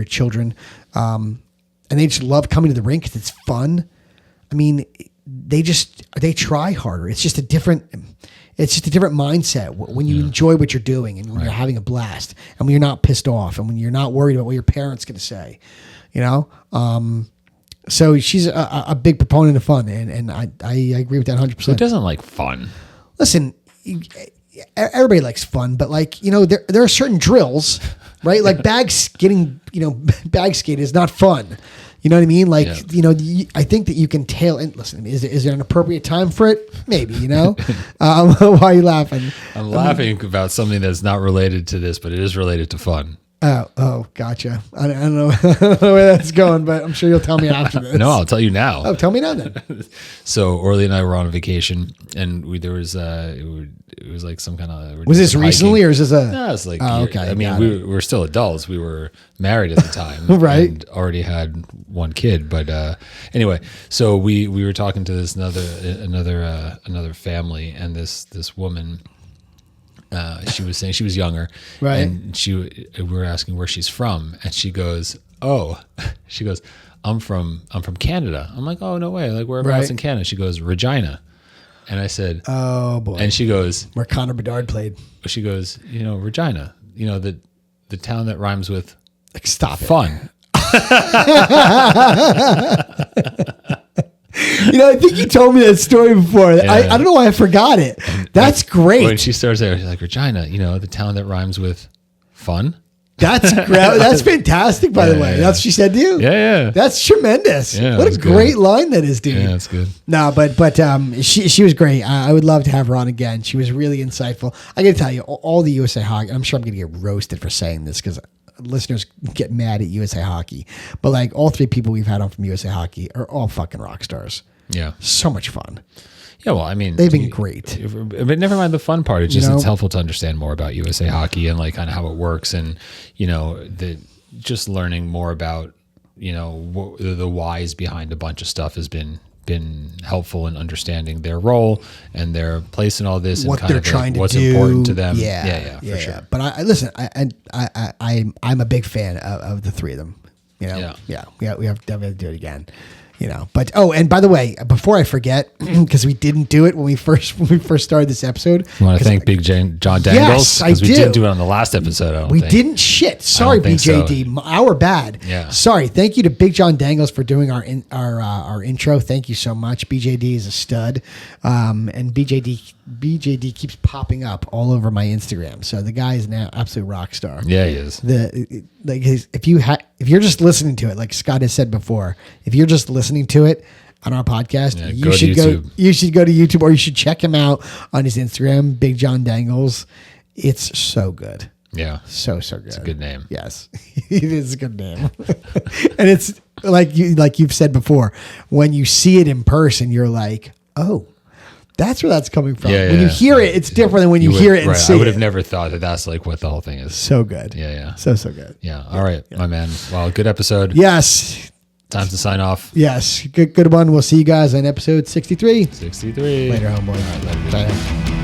children, and they just love coming to the rink because it's fun. I mean, they try harder. It's just a different mindset when you enjoy what you're doing, and when you're having a blast, and when you're not pissed off, and when you're not worried about what your parents going to say, so she's a big proponent of fun, and I agree with that 100%. Who doesn't like fun? Listen, everybody likes fun, but there are certain drills, right? Bag skate is not fun. You know what I mean? Like, Yeah. you know, I think that you can tail and listen, is there an appropriate time for it? Maybe, you know? Why are you laughing? I'm laughing about something that's not related to this, but it is related to fun. Oh, gotcha. I don't know, I don't know where that's going, but I'm sure you'll tell me after this. No, I'll tell you now. Oh, tell me now then. So Orly and I were on vacation, and there was it was like some kind of. Was this recently or is this a? No, it's like. Oh, okay, I mean, got we were still adults. We were married at the time, Right. And already had one kid. But anyway, so we were talking to this another family, and this woman. She was saying she was younger, Right. And we were asking where she's from, and she goes, I'm from Canada. I'm like, oh, no way. Like, whereabouts Right. in Canada? She goes, Regina. And I said, Oh boy. and she goes, Where Connor Bedard played. Regina, the town that rhymes with Like, stop it. fun. You know, I think you told me that story before. Yeah. I don't know why I forgot it. That's great. When she starts there, she's like, Regina, the town that rhymes with fun. That's great. That's fantastic, by the way. Yeah. That's what she said to you? Yeah. That's tremendous. Yeah, what a that's great good. line that is, dude. Yeah, that's good. No, but she was great. I would love to have her on again. She was really insightful. I got to tell you, all the USA Hockey, I'm sure I'm going to get roasted for saying this because listeners get mad at USA Hockey. But like all three people we've had on from USA Hockey are all fucking rock stars. Yeah. So much fun. Yeah, well, I mean, They've been great. But never mind the fun part. It's just You know? it's helpful to understand more about USA Hockey and like kind of how it works, and just learning more about the whys behind a bunch of stuff has been helpful in understanding their role and their place in all this, What and kind they're of trying to what's do. important to them. Yeah, for sure. But I listen. I'm a big fan of the three of them. You know, we have to do it again. But and by the way, before I forget, because we didn't do it when we first started this episode. You want to thank Big John Dangles? Yes, I we do. didn't do it on the last episode. I don't think. Didn't shit. Sorry, think so. BJD. Our bad. Yeah. Sorry. Thank you to Big John Dangles for doing our intro. Thank you so much. BJD is a stud, and BJD keeps popping up all over my Instagram. So the guy is now absolute rock star. Yeah, he is. If you're just listening to it, like Scott has said before, if you're just listening to it on our podcast, you should go to YouTube, or you should check him out on his Instagram, Big John Dangles. It's so good. Yeah. So good. It's a good name. Yes, it is a good name. And it's like you've said before, when you see it in person, you're like, oh, that's where that's coming from. Yeah, when you hear it, it's different than when you hear it and see it. I would have never thought that that's like what the whole thing is. So good. Yeah. So good. Yeah. All right, my man. Well, good episode. Yes. Time to sign off. Yes. Good one. We'll see you guys on episode 63. 63. Later, homeboy. All right, later. Bye now.